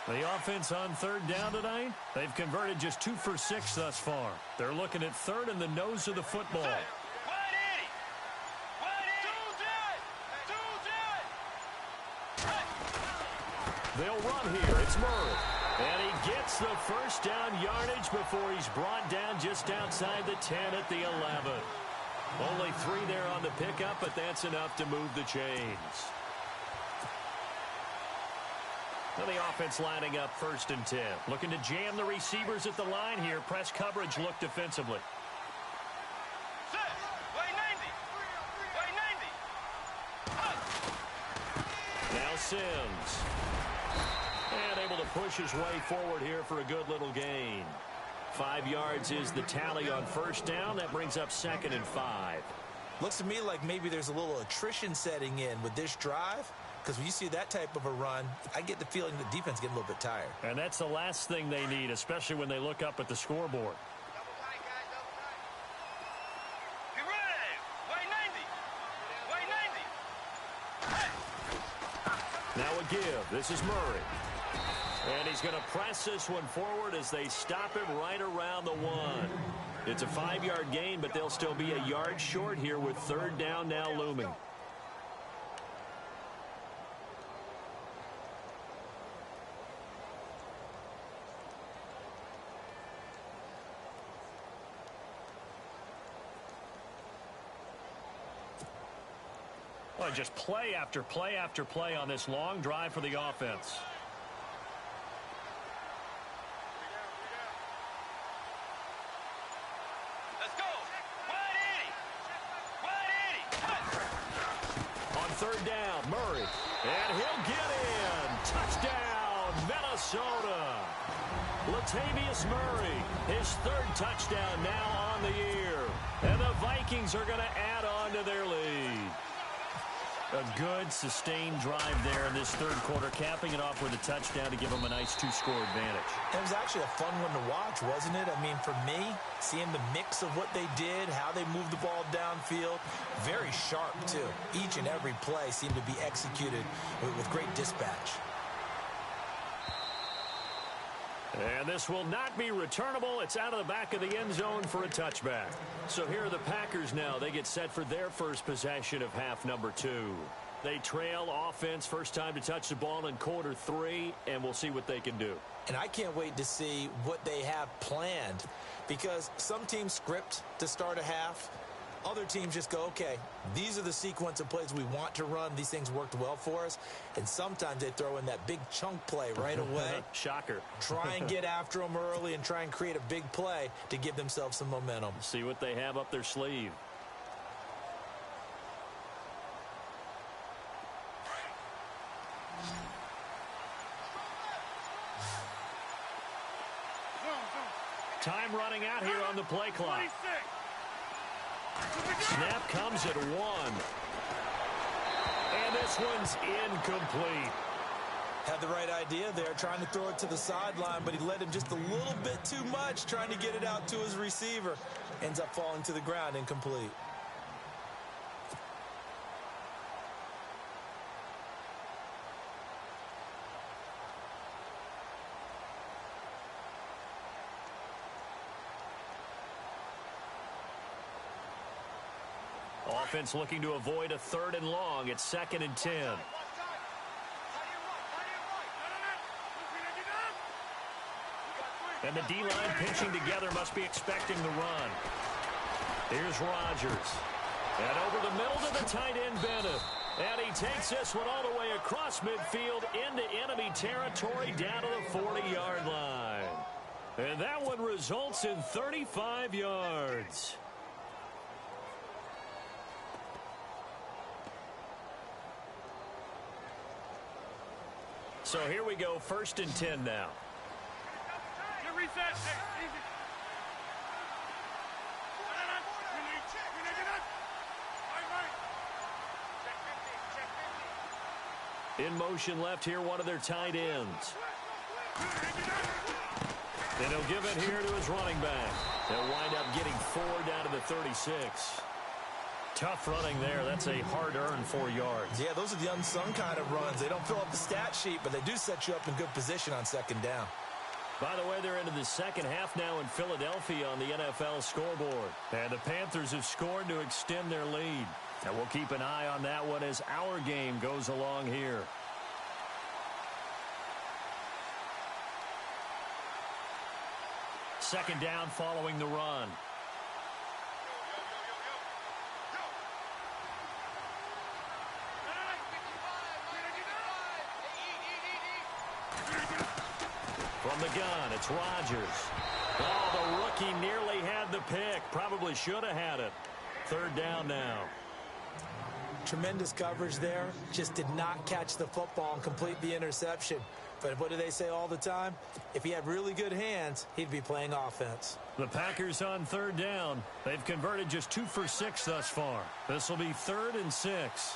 The offense on third down tonight, they've converted just 2 for 6 thus far. They're looking at third in the nose of the football. They'll run here. It's Murray. And he gets the first down yardage before he's brought down just outside the 10 at the 11. Only 3 there on the pickup, but that's enough to move the chains. Well, the offense lining up 1st and 10. Looking to jam the receivers at the line here. Press coverage look defensively. Now Sims. And able to push his way forward here for a good little gain. 5 yards is the tally on 1st down. That brings up 2nd and 5. Looks to me like maybe there's a little attrition setting in with this drive. Because when you see that type of a run, I get the feeling the defense getting a little bit tired. And that's the last thing they need, especially when they look up at the scoreboard. Now a give. This is Murray. And he's going to press this one forward as they stop him right around the 1. It's a 5-yard gain, but they'll still be a yard short here with 3rd down now looming. Well, just play after play after play on this long drive for the offense. Let's go. 180. On 3rd down, Murray. And he'll get in. Touchdown, Minnesota. Latavius Murray, his 3rd touchdown now on the year. And the Vikings are going to add on to their lead. A good, sustained drive there in this 3rd quarter, capping it off with a touchdown to give them a nice 2-score advantage. It was actually a fun one to watch, wasn't it? I mean, for me, seeing the mix of what they did, how they moved the ball downfield, very sharp, too. Each and every play seemed to be executed with great dispatch. And this will not be returnable. It's out of the back of the end zone for a touchback. So here are the Packers now. They get set for their first possession of half number 2. They trail offense, first time to touch the ball in quarter 3, and we'll see what they can do. And I can't wait to see what they have planned, because some teams script to start a half. Other teams just go, okay, these are the sequence of plays we want to run. These things worked well for us. And sometimes they throw in that big chunk play right away. Shocker. Try and get after them early and try and create a big play to give themselves some momentum. See what they have up their sleeve. Time running out here on the play clock. Snap comes at 1. And this one's incomplete. Had the right idea there, trying to throw it to the sideline, but he led him just a little bit too much, trying to get it out to his receiver. Ends up falling to the ground, incomplete. Offense looking to avoid a 3rd and long. It's 2nd and 10. And the D-line pinching together must be expecting the run. Here's Rodgers. And over the middle to the tight end, Bennett. And he takes this one all the way across midfield into enemy territory down to the 40-yard line. And that one results in 35 yards. So here we go, 1st and 10 now. Reset. Hey, easy. In motion left here, one of their tight ends. And he'll give it here to his running back. They'll wind up getting 4 down to the 36. Tough running there. That's a hard-earned 4 yards. Yeah, those are the unsung kind of runs. They don't fill up the stat sheet, but they do set you up in good position on 2nd down. By the way, they're into the second half now in Philadelphia on the NFL scoreboard. And the Panthers have scored to extend their lead. And we'll keep an eye on that one as our game goes along here. Second down following the run. From the gun, it's Rodgers. Oh, the rookie nearly had the pick. Probably should have had it. Third down now. Tremendous coverage there. Just did not catch the football and complete the interception. But what do they say all the time? If he had really good hands, he'd be playing offense. The Packers on third down. They've converted just 2 for 6 thus far. This will be 3rd and 6.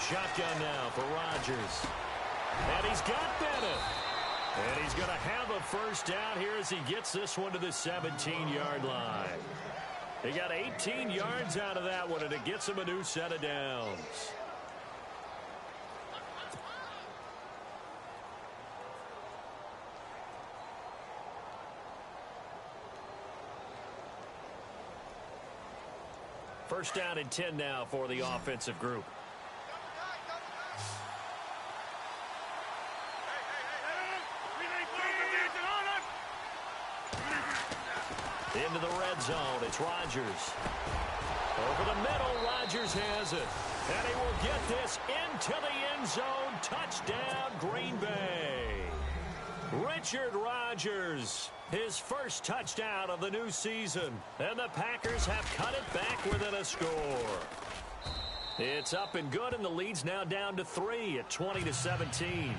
Shotgun now for Rodgers. And he's got Bennett. And he's going to have a first down here as he gets this one to the 17-yard line. He got 18 yards out of that one, and it gets him a new set of downs. First down and 10 now for the offensive group. Into the red zone, it's Rodgers. Over the middle, Rodgers has it. And he will get this into the end zone. Touchdown, Green Bay. Richard Rodgers, his first touchdown of the new season. And the Packers have cut it back within a score. It's up and good, and the lead's now down to 3 at 20-17.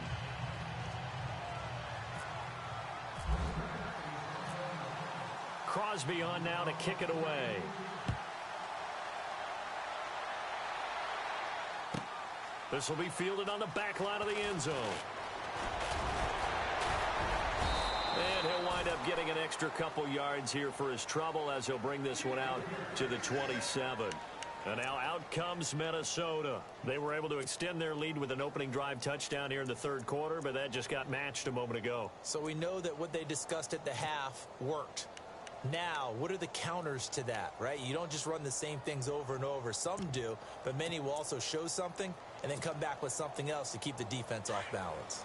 Crosby on now to kick it away. This will be fielded on the back line of the end zone. And he'll wind up getting an extra couple yards here for his trouble as he'll bring this one out to the 27. And now out comes Minnesota. They were able to extend their lead with an opening drive touchdown here in the third quarter, but that just got matched a moment ago. So we know that what they discussed at the half worked. Now, what are the counters to that, right? You don't just run the same things over and over. Some do, but many will also show something and then come back with something else to keep the defense off balance.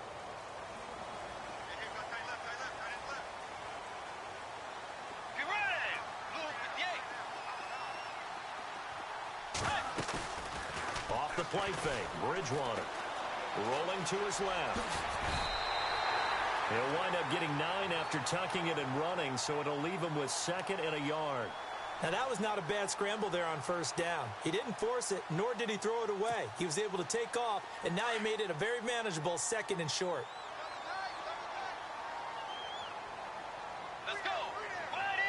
Off the play fake, Bridgewater rolling to his left. He'll wind up getting 9 after tucking it and running, so it'll leave him with 2nd and a yard. Now, that was not a bad scramble there on first down. He didn't force it, nor did he throw it away. He was able to take off, and now he made it a very manageable 2nd and short. Let's go. Wide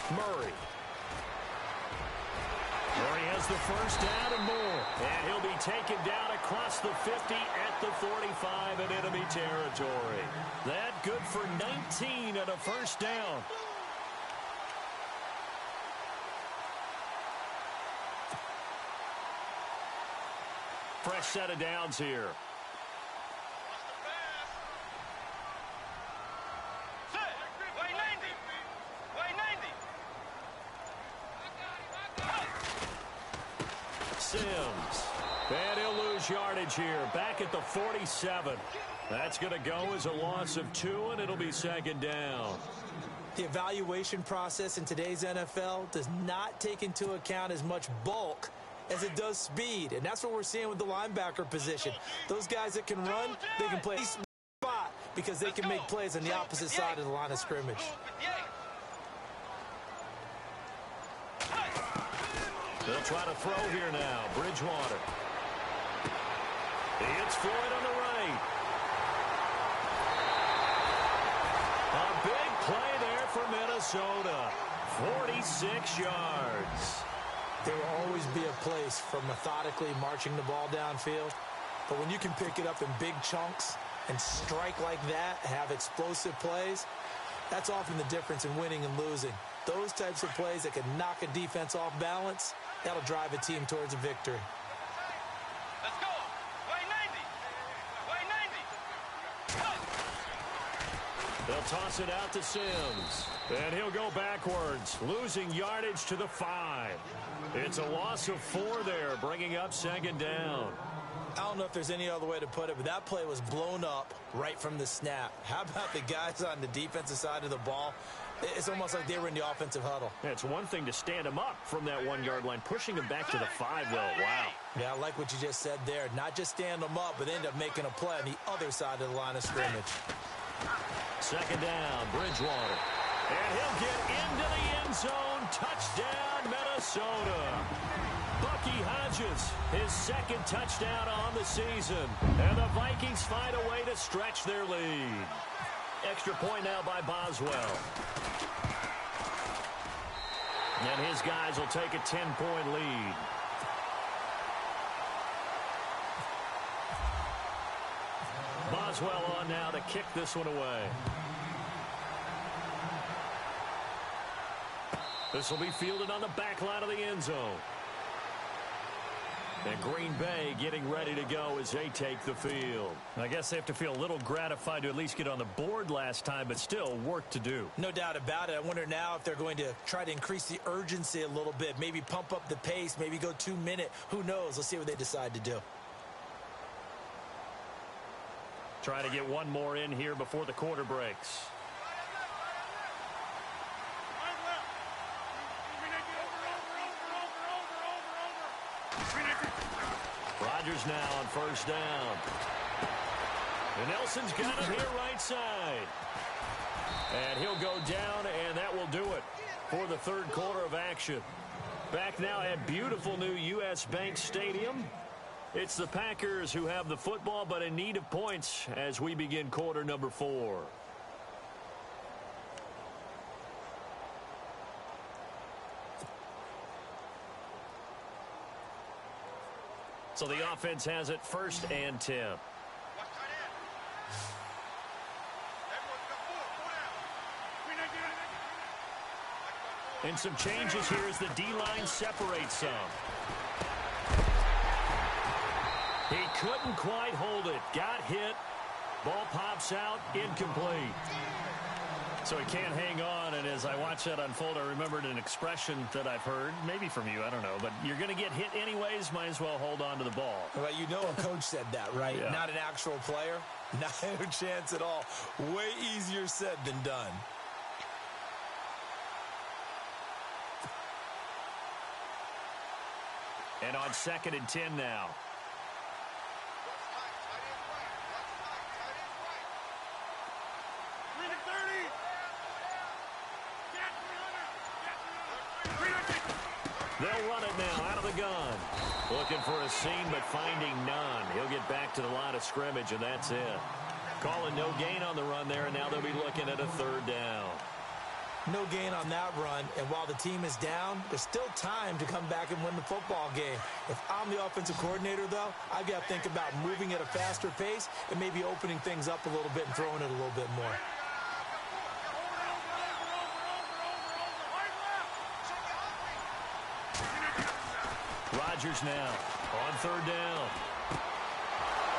80. Murray. Murray has the first down and more. And he'll be taken down across the 50 at the 45 in enemy territory. That good for 19 and a first down. Fresh set of downs here. Wide 90. Wide 90. Sims. And he'll lose yardage here. Back at the 47. That's going to go as a loss of 2, and it'll be 2nd down. The evaluation process in today's NFL does not take into account as much bulk as it does speed. And that's what we're seeing with the linebacker position. Those guys that can run, they can play spot because they can make plays on the opposite side of the line of scrimmage. They'll try to throw here now. Bridgewater. It's Floyd on the right. A big play there for Minnesota. 46 yards. There will always be a place for methodically marching the ball downfield. But when you can pick it up in big chunks and strike like that, have explosive plays, that's often the difference in winning and losing. Those types of plays that can knock a defense off balance, that'll drive a team towards a victory. Let's go. Wide 90. Wide 90. They'll toss it out to Sims. And he'll go backwards, losing yardage to the 5. It's a loss of 4 there, bringing up second down. I don't know if there's any other way to put it, but that play was blown up right from the snap. How about the guys on the defensive side of the ball? It's almost like they were in the offensive huddle. Yeah, it's one thing to stand him up from that 1-yard line. Pushing him back to the 5, though. Wow. Yeah, I like what you just said there. Not just stand them up, but end up making a play on the other side of the line of scrimmage. Second down, Bridgewater. And he'll get into the end zone. Touchdown, Minnesota. Bucky Hodges, his second touchdown on the season. And the Vikings find a way to stretch their lead. Extra point now by Boswell. And his guys will take a 10-point lead. Boswell on now to kick this one away. This will be fielded on the back line of the end zone. And Green Bay getting ready to go as they take the field. I guess they have to feel a little gratified to at least get on the board last time, but still work to do. No doubt about it. I wonder now if they're going to try to increase the urgency a little bit, maybe pump up the pace, maybe go 2-minute. Who knows? Let's see what they decide to do. Trying to get one more in here before the quarter breaks. Rodgers now on first down. And Nelson's got him here right side. And he'll go down, and that will do it for the third quarter of action. Back now at beautiful new U.S. Bank Stadium. It's the Packers who have the football, but in need of points as we begin quarter number 4. So the offense has it 1st and 10. And some changes here as the D-line separates some. He couldn't quite hold it. Got hit. Ball pops out. Incomplete. So he can't hang on, and as I watch that unfold, I remembered an expression that I've heard, maybe from you, I don't know, but you're going to get hit anyways, might as well hold on to the ball. Well, you know a coach said that, right? Yeah. Not an actual player. Not a chance at all. Way easier said than done. And on 2nd and 10 now. They'll run it now out of the gun. Looking for a seam, but finding none. He'll get back to the line of scrimmage, and that's it. Calling no gain on the run there, and now they'll be looking at a 3rd down. No gain on that run, and while the team is down, there's still time to come back and win the football game. If I'm the offensive coordinator, though, I've got to think about moving at a faster pace and maybe opening things up a little bit and throwing it a little bit more. Rodgers now on 3rd down.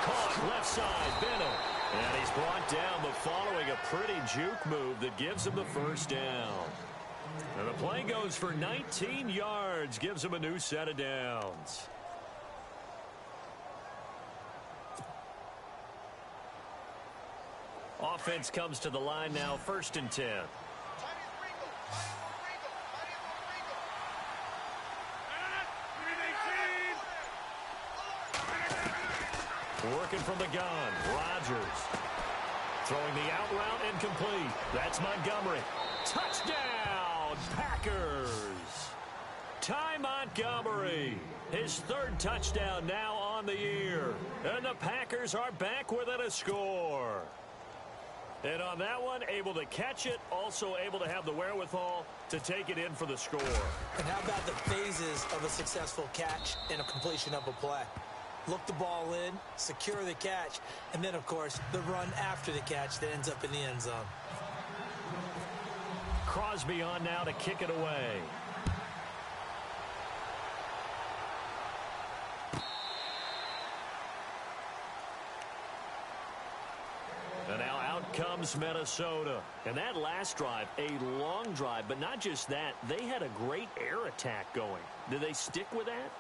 Caught left side, Bennett. And he's brought down, but following a pretty juke move that gives him the 1st down. And the play goes for 19 yards, gives him a new set of downs. Offense comes to the line now, 1st and 10. Working from the gun, Rodgers. Throwing the out route incomplete. That's Montgomery. Touchdown, Packers. Ty Montgomery. His 3rd touchdown now on the year. And the Packers are back within a score. And on that one, able to catch it, also able to have the wherewithal to take it in for the score. And how about the phases of a successful catch and a completion of a play? Look the ball in, secure the catch, and then, of course, the run after the catch that ends up in the end zone. Crosby on now to kick it away. And now out comes Minnesota. And that last drive, a long drive, but not just that, they had a great air attack going. Do they stick with that?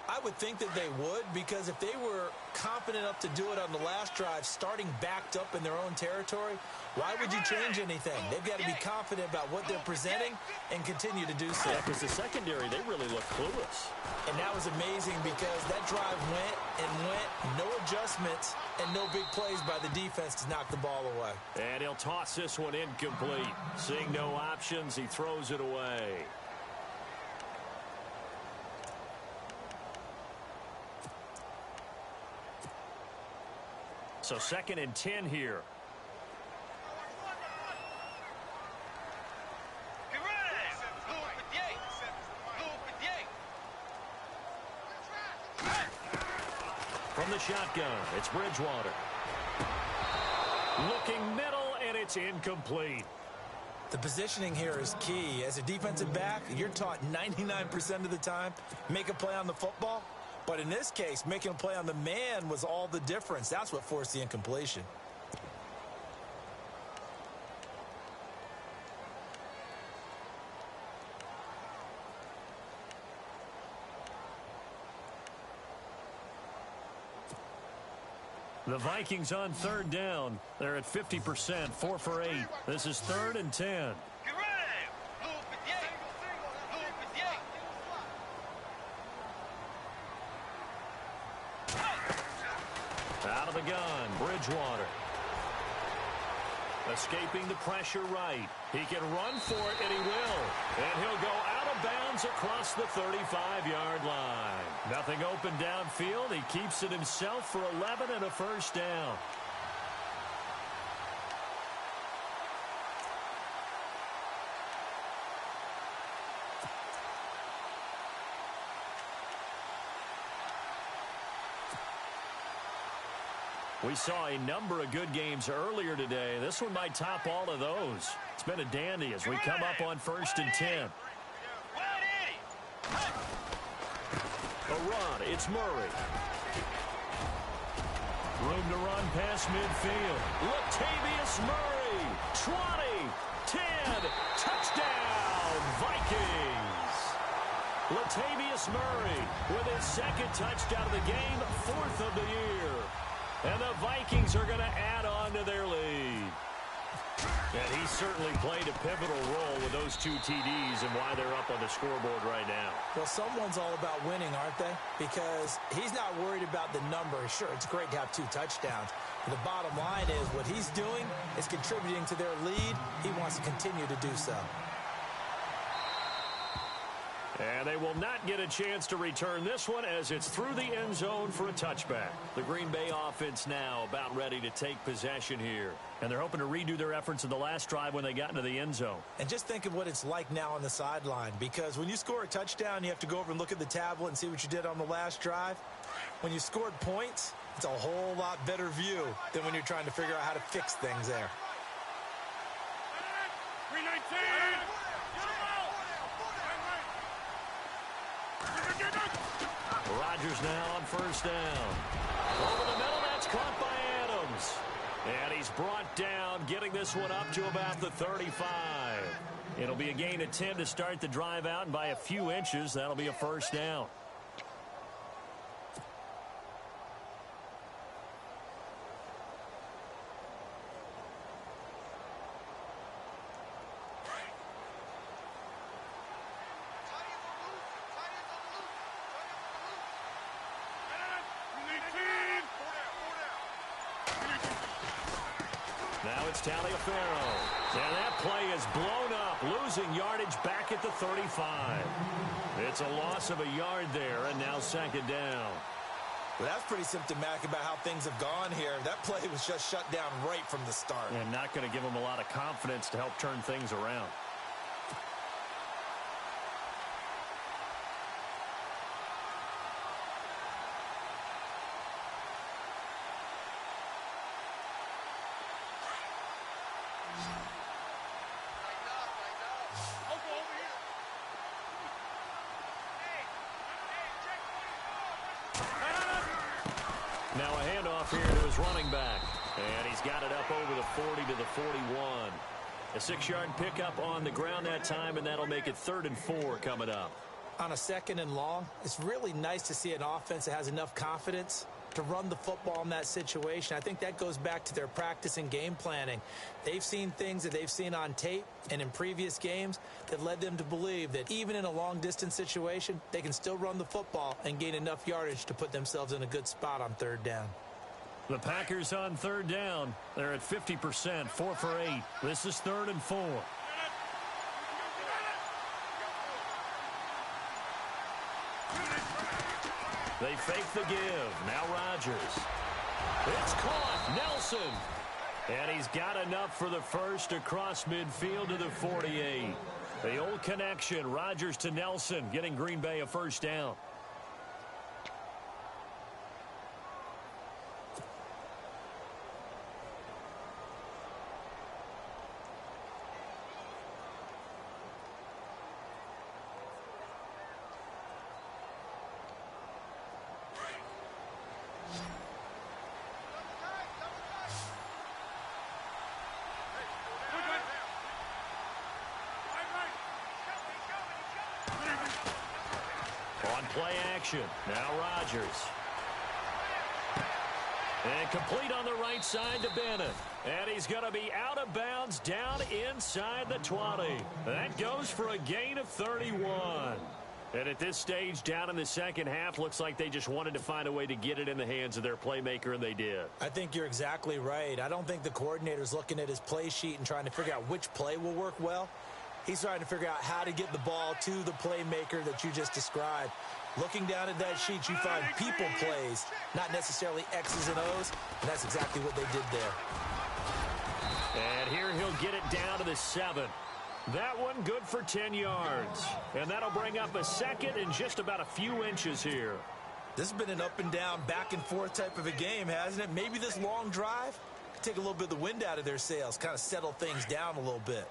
I would think that they would, because if they were confident enough to do it on the last drive, starting backed up in their own territory, why would you change anything? They've got to be confident about what they're presenting and continue to do so. Yeah, because the secondary, they really look clueless. And that was amazing because that drive went and went, no adjustments, and no big plays by the defense to knock the ball away. And he'll toss this one incomplete. Seeing no options, he throws it away. So 2nd and 10 here. From the shotgun, it's Bridgewater. Looking middle, and it's incomplete. The positioning here is key. As a defensive back, you're taught 99% of the time, make a play on the football. But in this case, making a play on the man was all the difference. That's what forced the incompletion. The Vikings on 3rd down. They're at 50%, 4 for 8. This is 3rd and 10. Out of the gun, Bridgewater. Escaping the pressure right. He can run for it, and he will. And he'll go out of bounds across the 35-yard line. Nothing open downfield. He keeps it himself for 11 and a first down. We saw a number of good games earlier today. This one might top all of those. It's been a dandy as we come up on 1st and 10. A run, it's Murray. Room to run past midfield. Latavius Murray, 20, 10, touchdown, Vikings. Latavius Murray with his 2nd touchdown of the game, 4th of the year. And the Vikings are going to add on to their lead. And he certainly played a pivotal role with those 2 TDs and why they're up on the scoreboard right now. Well, someone's all about winning, aren't they? Because he's not worried about the number. Sure, it's great to have 2 touchdowns. But the bottom line is what he's doing is contributing to their lead. He wants to continue to do so. And they will not get a chance to return this one as it's through the end zone for a touchback. The Green Bay offense now about ready to take possession here. And they're hoping to redo their efforts in the last drive when they got into the end zone. And just think of what it's like now on the sideline, because when you score a touchdown, you have to go over and look at the tablet and see what you did on the last drive. When you scored points, it's a whole lot better view than when you're trying to figure out how to fix things there. 319! Rodgers now on 1st down. Over the middle, that's caught by Adams. And he's brought down, getting this one up to about the 35. It'll be a gain of 10 to start the drive out, and by a few inches, that'll be a first down. Now it's Taliaferro. And that play is blown up, losing yardage back at the 35. It's a loss of a yard there, and now 2nd down. Well, that's pretty symptomatic about how things have gone here. That play was just shut down right from the start. And not going to give them a lot of confidence to help turn things around. Now a handoff here to his running back. And he's got it up over the 40 to the 41. A 6-yard pickup on the ground that time, and that'll make it 3rd and 4 coming up. On a 2nd and long, it's really nice to see an offense that has enough confidence to run the football in that situation. I think that goes back to their practice and game planning. They've seen things that they've seen on tape and in previous games that led them to believe that even in a long-distance situation, they can still run the football and gain enough yardage to put themselves in a good spot on 3rd down. The Packers on 3rd down. They're at 50%, 4 for 8. This is 3rd and 4. They fake the give. Now Rodgers. It's caught. Nelson. And he's got enough for the first across midfield to the 48. The old connection. Rodgers to Nelson, getting Green Bay a 1st down. Play action. Now Rodgers. And complete on the right side to Bennett. And he's going to be out of bounds down inside the 20. That goes for a gain of 31. And at this stage, down in the 2nd half, looks like they just wanted to find a way to get it in the hands of their playmaker, and they did. I think you're exactly right. I don't think the coordinator's looking at his play sheet and trying to figure out which play will work well. He's trying to figure out how to get the ball to the playmaker that you just described. Looking down at that sheet, you find people plays, not necessarily X's and O's, and that's exactly what they did there. And here he'll get it down to the 7. That one good for 10 yards. And that'll bring up a 2nd and just about a few inches here. This has been an up and down, back and forth type of a game, hasn't it? Maybe this long drive could take a little bit of the wind out of their sails, kind of settle things down a little bit.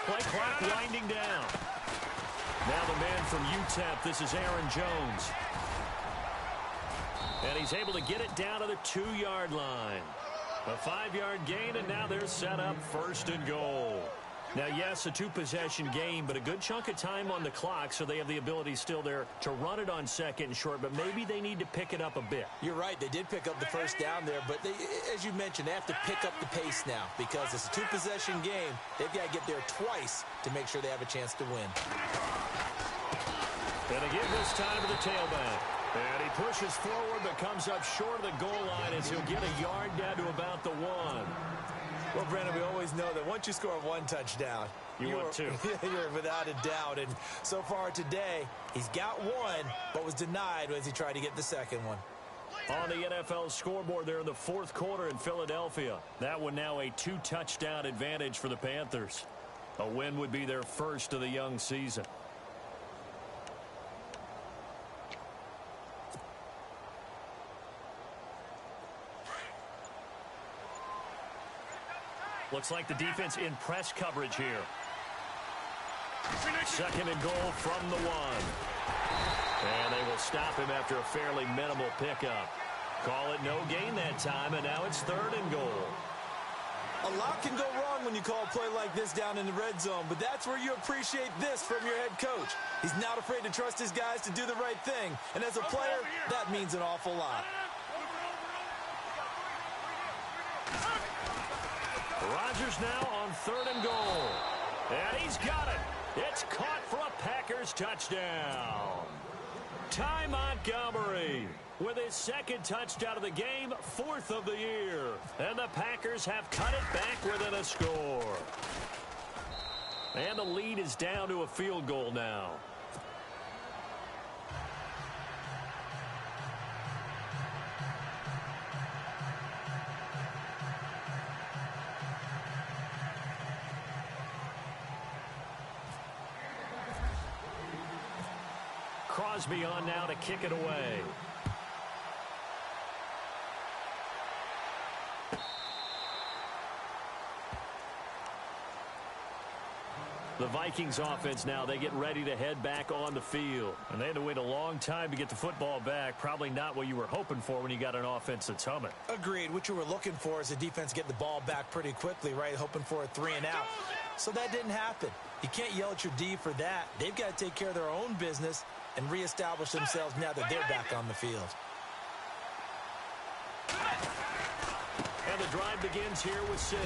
Play clock winding down. Now the man from UTEP, this is Aaron Jones. And he's able to get it down to the 2-yard line. A 5-yard gain, and now they're set up 1st and goal. Now, yes, a 2-possession game, but a good chunk of time on the clock, so they have the ability still there to run it on 2nd and short, but maybe they need to pick it up a bit. You're right. They did pick up the 1st down there, but they, as you mentioned, they have to pick up the pace now because it's a 2-possession game. They've got to get there twice to make sure they have a chance to win. And they give this time to the tailback. And he pushes forward but comes up short of the goal line as he'll get a yard down to about the 1. Well, Brandon, we always know that once you score 1 touchdown, you want 2. You're without a doubt. And so far today, he's got 1, but was denied as he tried to get the 2nd one. On the NFL scoreboard there in the 4th quarter in Philadelphia. That one now a 2-touchdown advantage for the Panthers. A win would be their first of the young season. Looks like the defense in press coverage here. 2nd and goal from the 1. And they will stop him after a fairly minimal pickup. Call it no gain that time, and now it's 3rd and goal. A lot can go wrong when you call a play like this down in the red zone, but that's where you appreciate this from your head coach. He's not afraid to trust his guys to do the right thing, and as a player, that means an awful lot. Rodgers now on 3rd and goal. And he's got it. It's caught for a Packers touchdown. Ty Montgomery with his 2nd touchdown of the game, 4th of the year. And the Packers have cut it back within a score. And the lead is down to a field goal now. Crosby on now to kick it away. The Vikings offense now, they get ready to head back on the field. And they had to wait a long time to get the football back. Probably not what you were hoping for when you got an offense that's humming. Agreed. What you were looking for is the defense get the ball back pretty quickly, right? Hoping for a 3 and out. So that didn't happen. You can't yell at your D for that. They've got to take care of their own business and reestablish themselves now that they're back on the field. And the drive begins here with Sims.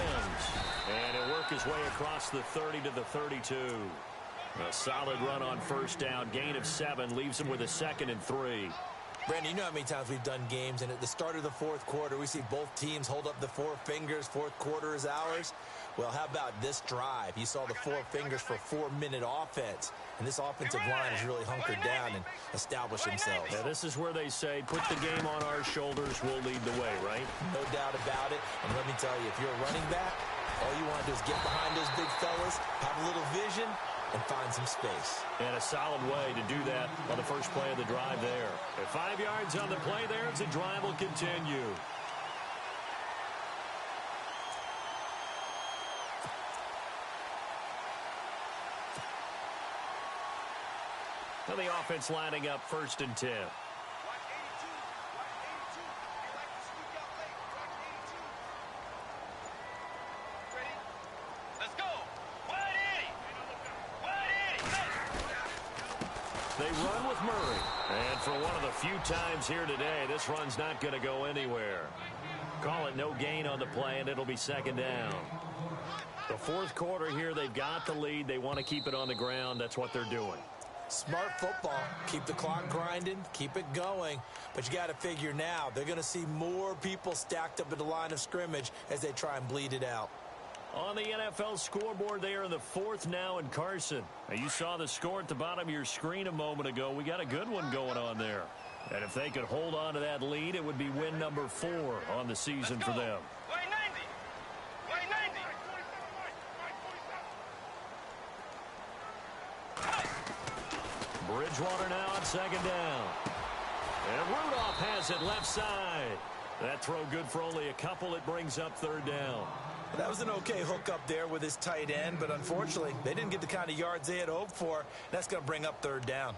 And he'll work his way across the 30 to the 32. A solid run on first down. Gain of 7 leaves him with a 2nd and 3. Brandon, you know how many times we've done games, and at the start of the fourth quarter, we see both teams hold up the 4 fingers, fourth quarter is ours. Well, how about this drive? You saw the 4 fingers for 4-minute offense, and this offensive line has really hunkered down and established themselves. Yeah, this is where they say, put the game on our shoulders, we'll lead the way, right? No doubt about it, and let me tell you, if you're a running back, all you want to do is get behind those big fellas, have a little vision, and find some space. And a solid way to do that on the first play of the drive there. At 5 yards on the play there, as the drive will continue. Well, the offense lining up 1st and 10. They run with Murray. And for one of the few times here today, this run's not going to go anywhere. Call it no gain on the play, and it'll be 2nd down. The fourth quarter here, they've got the lead. They want to keep it on the ground. That's what they're doing. Smart football. Keep the clock grinding. Keep it going. But you got to figure now, they're going to see more people stacked up at the line of scrimmage as they try and bleed it out. On the NFL scoreboard, they are in the 4th now in Carson. Now, you saw the score at the bottom of your screen a moment ago. We got a good one going on there. And if they could hold on to that lead, it would be win number 4 on the season for them. Bridgewater now on 2nd down. And Rudolph has it left side. That throw good for only a couple. It brings up 3rd down. That was an okay hook up there with his tight end, but unfortunately, they didn't get the kind of yards they had hoped for. That's going to bring up 3rd down.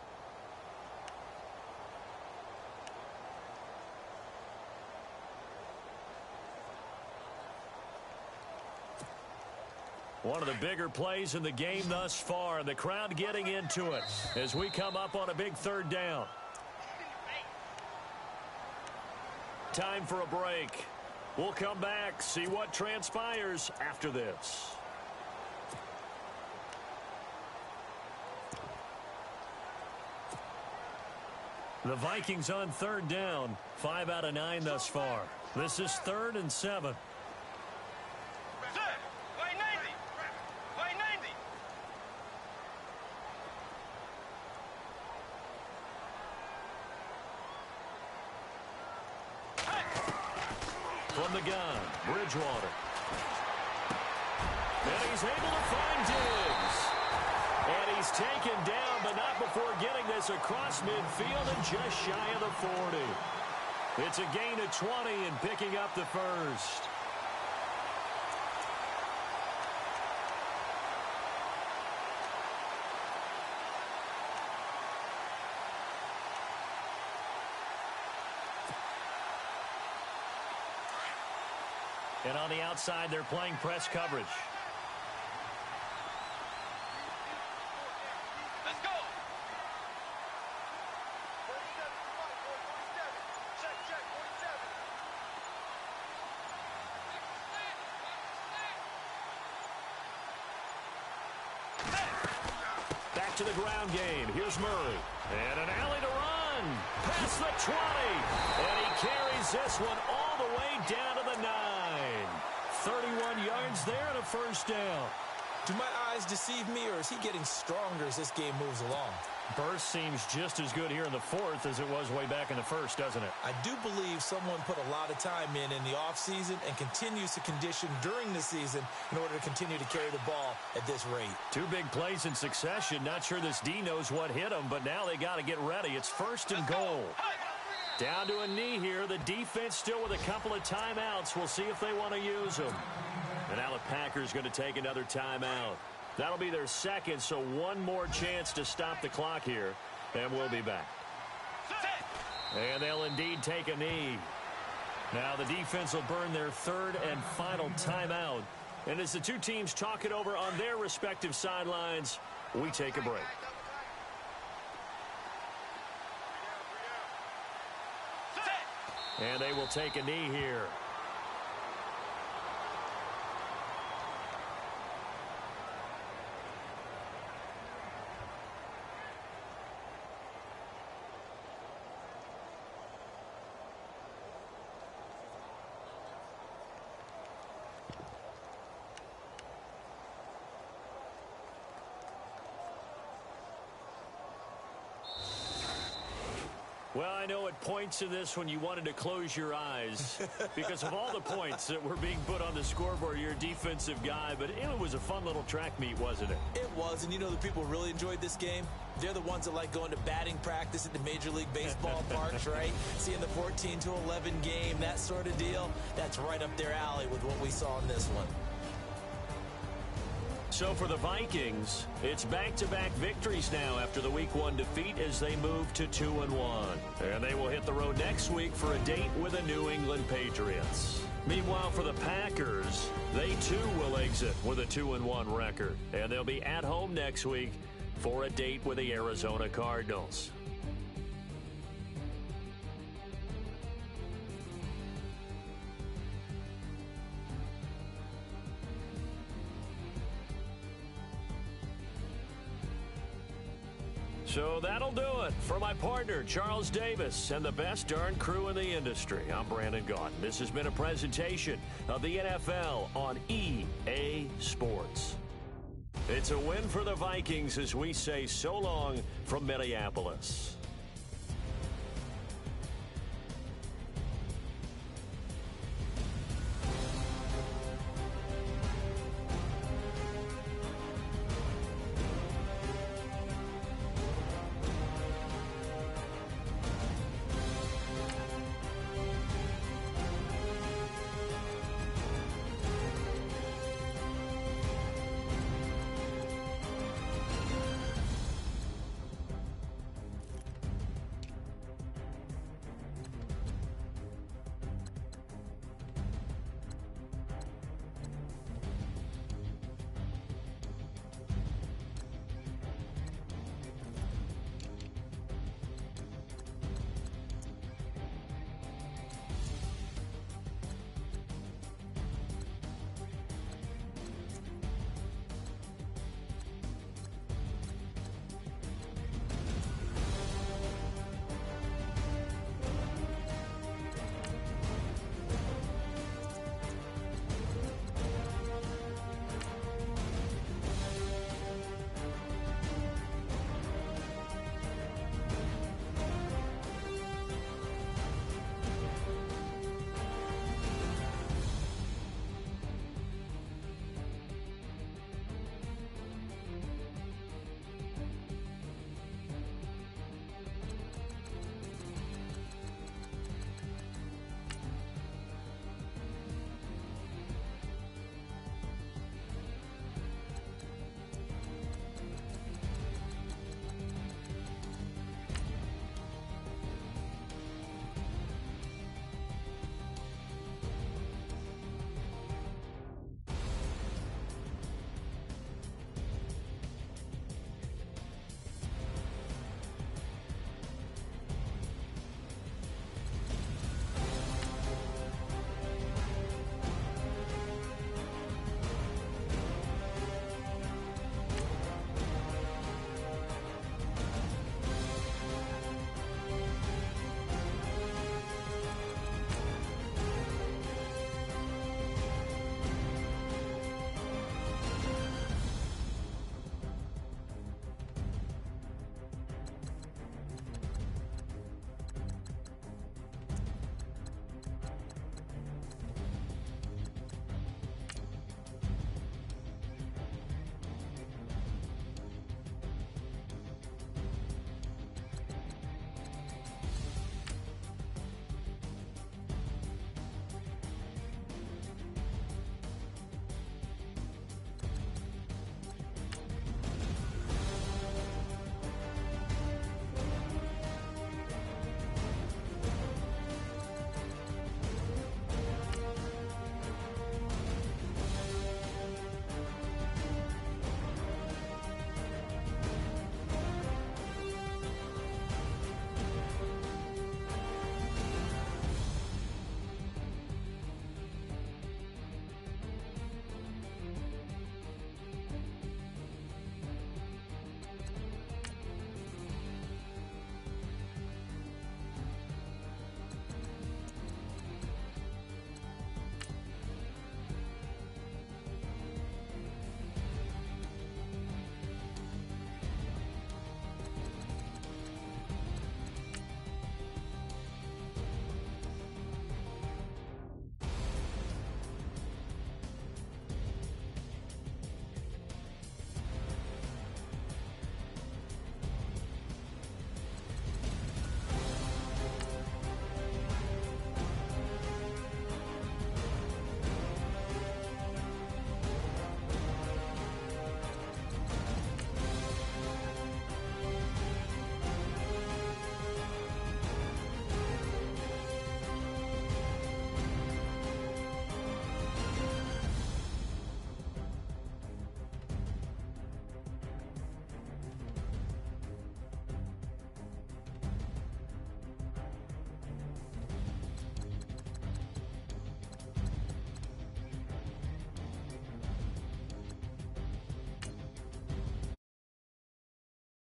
One of the bigger plays in the game thus far, and the crowd getting into it as we come up on a big 3rd down. Time for a break. We'll come back, see what transpires after this. The Vikings on 3rd down, 5 out of 9 thus far. This is 3rd and 7. From the gun, Bridgewater. And he's able to find Diggs. And he's taken down, but not before getting this across midfield and just shy of the 40. It's a gain of 20 and picking up the 1st. And on the outside, they're playing press coverage. Let's go. Check, 47. Back to the ground game. Here's Murray. And an alley to run. Past the 20. And he carries this one all the way down to the 9. 31 yards there and a 1st down. Do my eyes deceive me, or is he getting stronger as this game moves along? Burst seems just as good here in the 4th as it was way back in the 1st, doesn't it? I do believe someone put a lot of time in the offseason and continues to condition during the season in order to continue to carry the ball at this rate. 2 big plays in succession. Not sure this D knows what hit him, but now they got to get ready. It's 1st and goal. Down to a knee here. The defense still with a couple of timeouts. We'll see if they want to use them. And now the Packers going to take another timeout. That'll be their second, so one more chance to stop the clock here, and we'll be back. And they'll indeed take a knee. Now the defense will burn their third and final timeout. And as the two teams talk it over on their respective sidelines, we take a break. And they will take a knee here. Well, I know it points to this when you wanted to close your eyes because of all the points that were being put on the scoreboard. You're a defensive guy, but it was a fun little track meet, wasn't it? It was, and you know the people really enjoyed this game? They're the ones that like going to batting practice at the Major League Baseball parks, right? Seeing the 14-11 game, that sort of deal. That's right up their alley with what we saw in this one. So for the Vikings, it's back-to-back victories now after the Week 1 defeat as they move to 2-1. And they will hit the road next week for a date with the New England Patriots. Meanwhile, for the Packers, they too will exit with a 2-1 record. And they'll be at home next week for a date with the Arizona Cardinals. So that'll do it. For my partner, Charles Davis, and the best darn crew in the industry, I'm Brandon Gaudin. This has been a presentation of the NFL on EA Sports. It's a win for the Vikings as we say so long from Minneapolis.